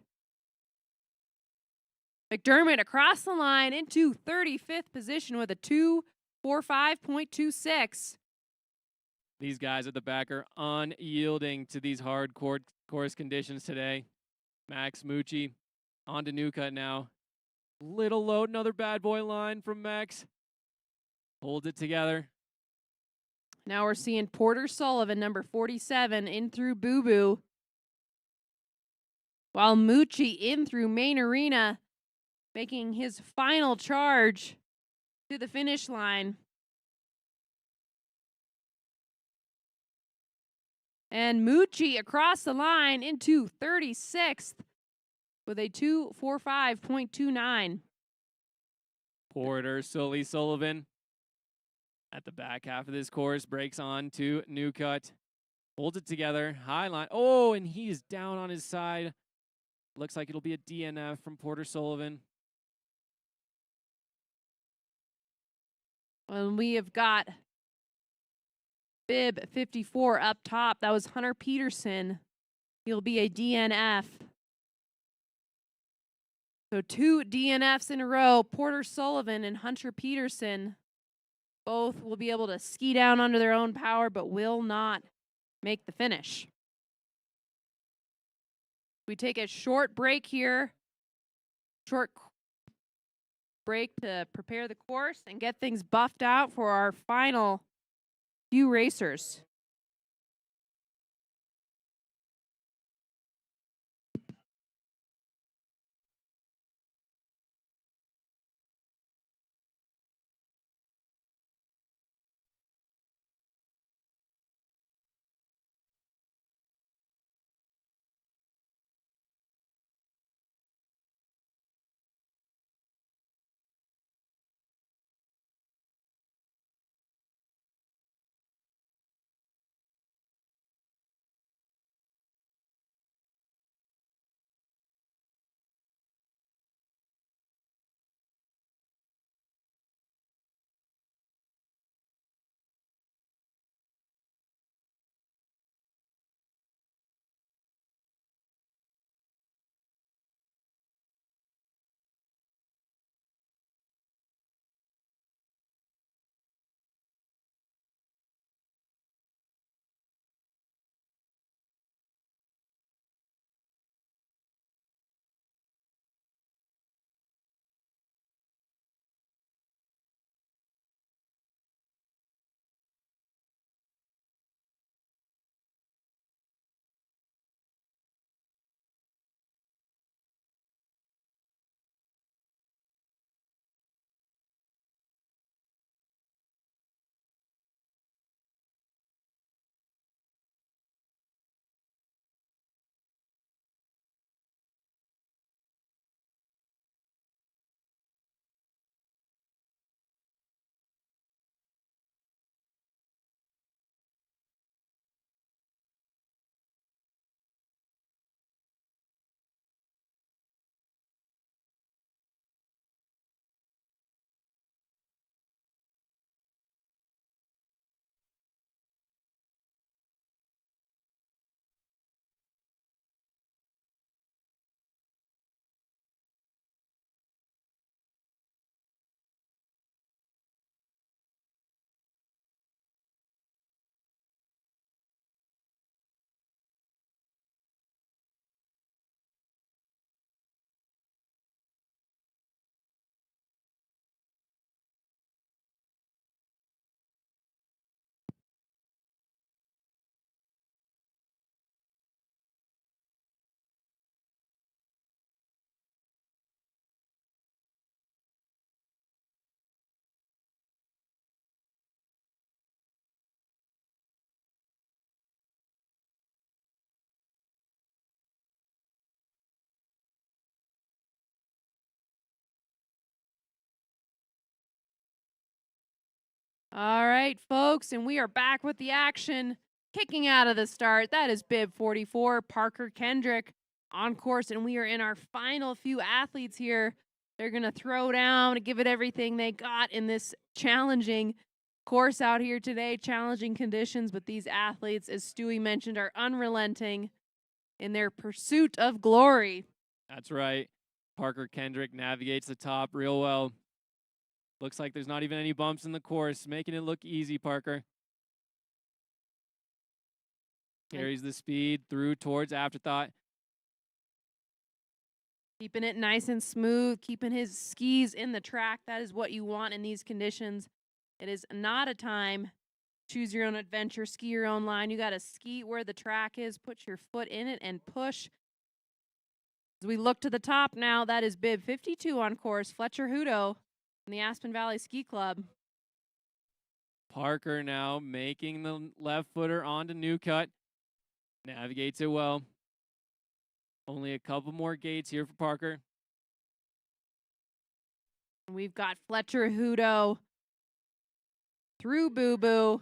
McDermott across the line into 35th position with a 2:45.26. These guys at the back are unyielding to these hard course conditions today. Max Mucci on to New Cut now. Little low, another bad boy line from Max. Holds it together. Now we're seeing Porter Sullivan, number 47, in through Boo Boo. While Mucci in through Main Arena, making his final charge to the finish line. And Mucci across the line into 36th with a 2:45.29. Porter Sullivan at the back half of this course breaks on to New Cut. Holds it together. High line. Oh, and he's down on his side. Looks like it'll be a DNF from Porter Sullivan. And we have got bib 54 up top. That was Hunter Peterson. He'll be a DNF. So 2 DNFs in a row. Porter Sullivan and Hunter Peterson both will be able to ski down under their own power, but will not make the finish. We take a short break here. Short break to prepare the course and get things buffed out for our final few racers. All right, folks, and we are back with the action. Kicking out of the start, that is bib 44, Parker Kendrick on course, and we are in our final few athletes here. They're going to throw down and give it everything they got in this challenging course out here today, challenging conditions, but these athletes, as Stewie mentioned, are unrelenting in their pursuit of glory. That's right. Parker Kendrick navigates the top real well. Looks like there's not even any bumps in the course, making it look easy, Parker. Carries the speed through towards Afterthought. Keeping it nice and smooth, keeping his skis in the track. That is what you want in these conditions. It is not a time. Choose your own adventure, ski your own line. You got to ski where the track is, put your foot in it, and push. As we look to the top now, that is bib 52 on course, Fletcher Hudo in the Aspen Valley Ski Club. Parker now making the left footer onto New Cut. Navigates it well. Only a couple more gates here for Parker. We've got Fletcher Hudo through Boo Boo.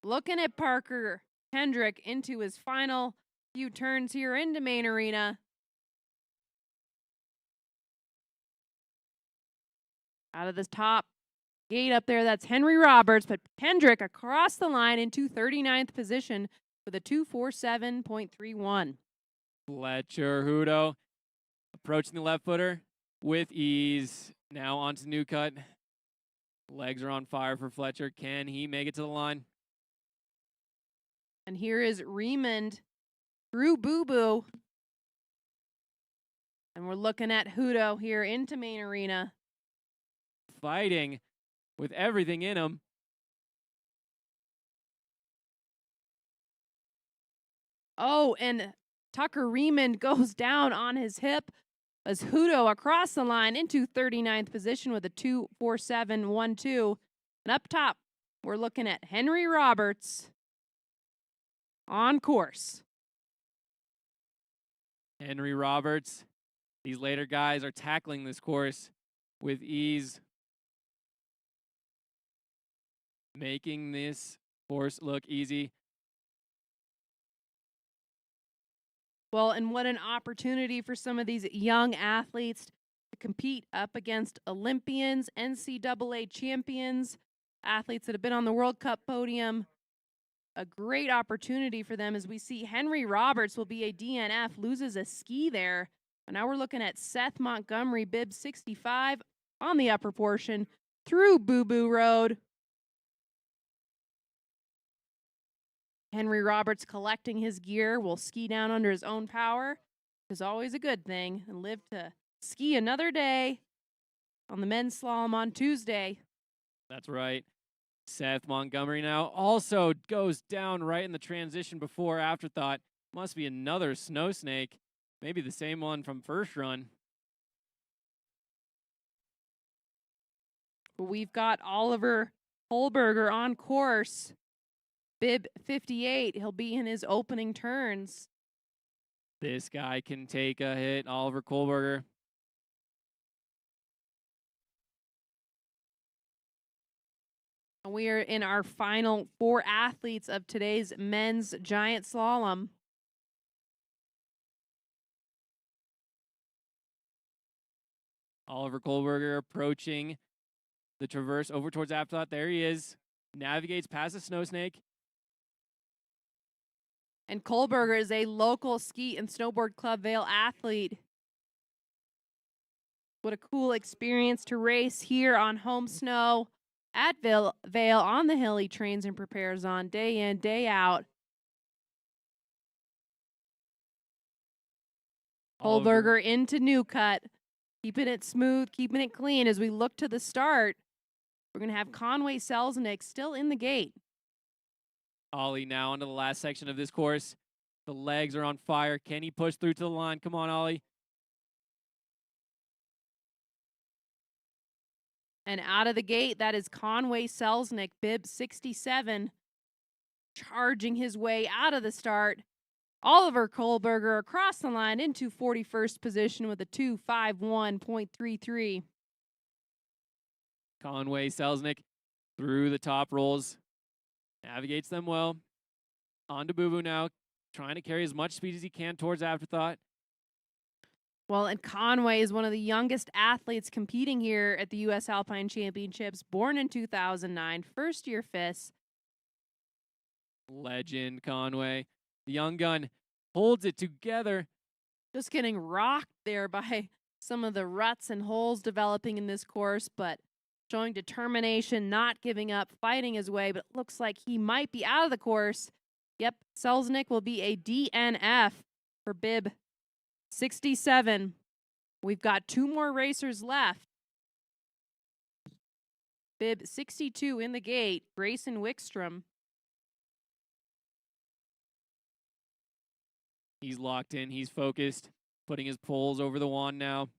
Looking at Parker Kendrick into his final few turns here into Main Arena. Out of the top gate up there, that's Henry Roberts, but Kendrick across the line into 39th position with a 2:47.31. Fletcher Hudo approaching the left footer with ease. Now onto New Cut. Legs are on fire for Fletcher. Can he make it to the line? And here is Riemann through Boo Boo. And we're looking at Hudo here into Main Arena. Fighting with everything in him. Oh, and Tucker Riemann goes down on his hip as Hudo across the line into 39th position with a 2:47.12. And up top, we're looking at Henry Roberts on course. Henry Roberts. These later guys are tackling this course with ease. Making this course look easy. Well, and what an opportunity for some of these young athletes to compete up against Olympians, NCAA champions, athletes that have been on the World Cup podium. A great opportunity for them as we see Henry Roberts will be a DNF, loses a ski there. And now we're looking at Seth Montgomery, bib 65 on the upper portion through Boo Boo Road. Henry Roberts collecting his gear, will ski down under his own power, which is always a good thing, and live to ski another day on the men's slalom on Tuesday. That's right. Seth Montgomery now also goes down right in the transition before Afterthought. Must be another snow snake. Maybe the same one from first run. We've got Oliver Holberger on course. Bib 58, he'll be in his opening turns. This guy can take a hit, Oliver Kohlberger. And we are in our final four athletes of today's men's giant slalom. Oliver Kohlberger approaching the traverse over towards Afterthought. There he is. Navigates past the snow snake. And Kohlberger is a local ski and snowboard club Vail athlete. What a cool experience to race here on home snow at Vail on the hill he trains and prepares on day in, day out. Kohlberger into New Cut, keeping it smooth, keeping it clean as we look to the start. We're going to have Conway Selznick still in the gate. Ollie now onto the last section of this course. The legs are on fire. Can he push through to the line? Come on, Ollie. And out of the gate, that is Conway Selznick, bib 67, charging his way out of the start. Oliver Kohlberger across the line into 41st position with a 2:51.33. Conway Selznick through the top rolls, navigates them well. On to Boo Boo now, trying to carry as much speed as he can towards Afterthought. Well, and Conway is one of the youngest athletes competing here at the U.S. Alpine Championships, born in 2009, first-year FIS. Legend Conway. The young gun holds it together. Just getting rocked there by some of the ruts and holes developing in this course, but showing determination, not giving up, fighting his way, but it looks like he might be out of the course. Yep, Selznick will be a DNF for bib 67. We've got 2 more racers left. Bib 62 in the gate, Grayson Wickstrom. He's locked in. He's focused, putting his poles over the wand now.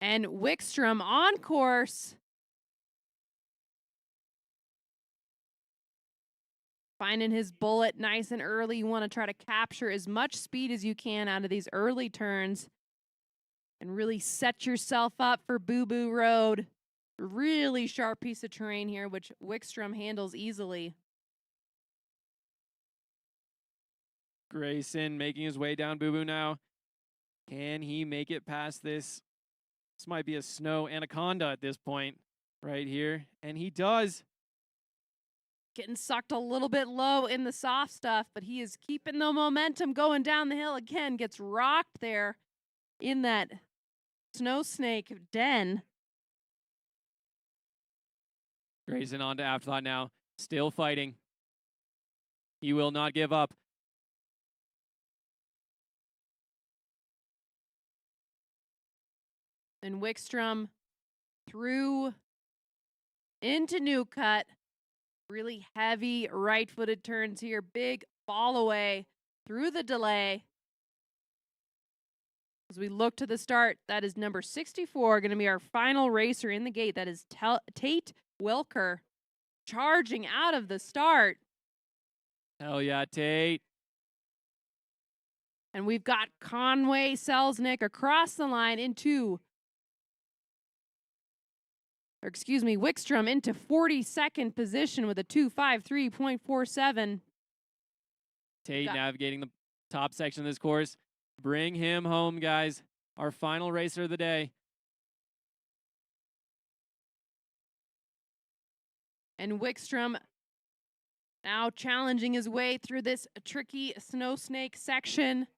And Wickstrom on course. Finding his bullet nice and early. You want to try to capture as much speed as you can out of these early turns and really set yourself up for Boo Boo Road. Really sharp piece of terrain here, which Wickstrom handles easily. Grayson making his way down Boo Boo now. Can he make it past this? This might be a snow anaconda at this point right here. And he does. Getting sucked a little bit low in the soft stuff, but he is keeping the momentum going down the hill again. Gets rocked there in that snow snake den. Grayson on to Afterthought now. Still fighting. He will not give up. And Wickstrom through into New Cut. Really heavy right-footed turns here. Big fall away through the delay. As we look to the start, that is number 64, going to be our final racer in the gate. That is Tate Wilker charging out of the start. Hell yeah, Tate. And we've got Conway Selznick across the line into, Wickstrom into 42nd position with a 2:53.47. Tate navigating the top section of this course. Bring him home, guys. Our final racer of the day. And Wickstrom now challenging his way through this tricky snow snake section.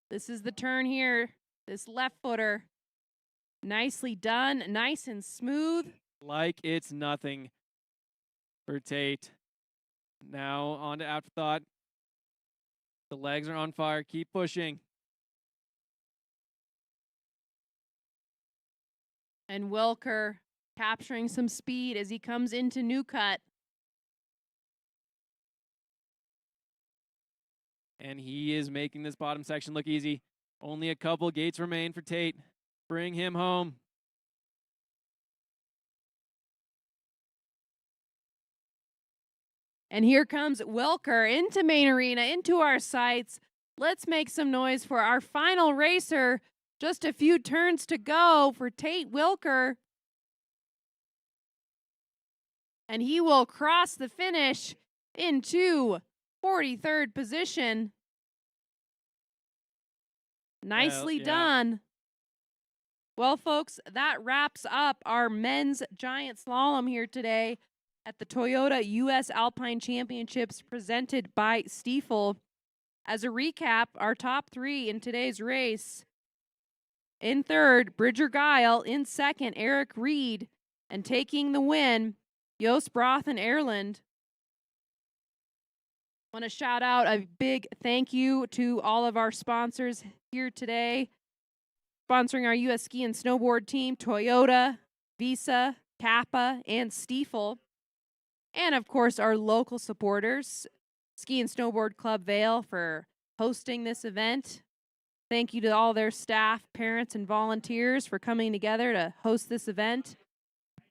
This is the turn here. This left footer. Nicely done. Nice and smooth. Like it's nothing for Tate. Now on to Afterthought. The legs are on fire. Keep pushing. And Wilker capturing some speed as he comes into New Cut. And he is making this bottom section look easy. Only a couple gates remain for Tate. Bring him home. And here comes Wilker into main arena, into our sights. Let's make some noise for our final racer. Just a few turns to go for Tate Wilker. And he will cross the finish into 43rd position. Nicely done. Well, folks, that wraps up our men's giant slalom here today at the Toyota U.S. Alpine Championships presented by Stifel. As a recap, our top 3 in today's race. In third, Bridger Guile. In second, Eric Reed. And taking the win, Joost Brothen Erland. Want to shout out a big thank you to all of our sponsors here today. Sponsoring our U.S. ski and snowboard team, Toyota, Visa, Kappa, and Stifel. And, of course, our local supporters, Ski and Snowboard Club Vail, for hosting this event. Thank you to all their staff, parents, and volunteers for coming together to host this event.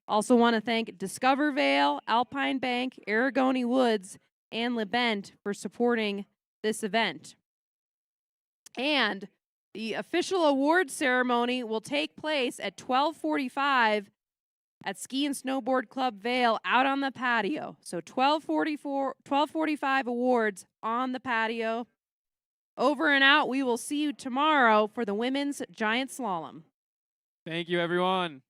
Also want to thank Discover Vail, Alpine Bank, Aragoni Woods, and Libent for supporting this event. And The official award ceremony will take place at 12:45 at Ski and Snowboard Club Vail out on the patio. So 12:45 awards on the patio. Over and out. We will see you tomorrow for the women's giant slalom. Thank you, everyone.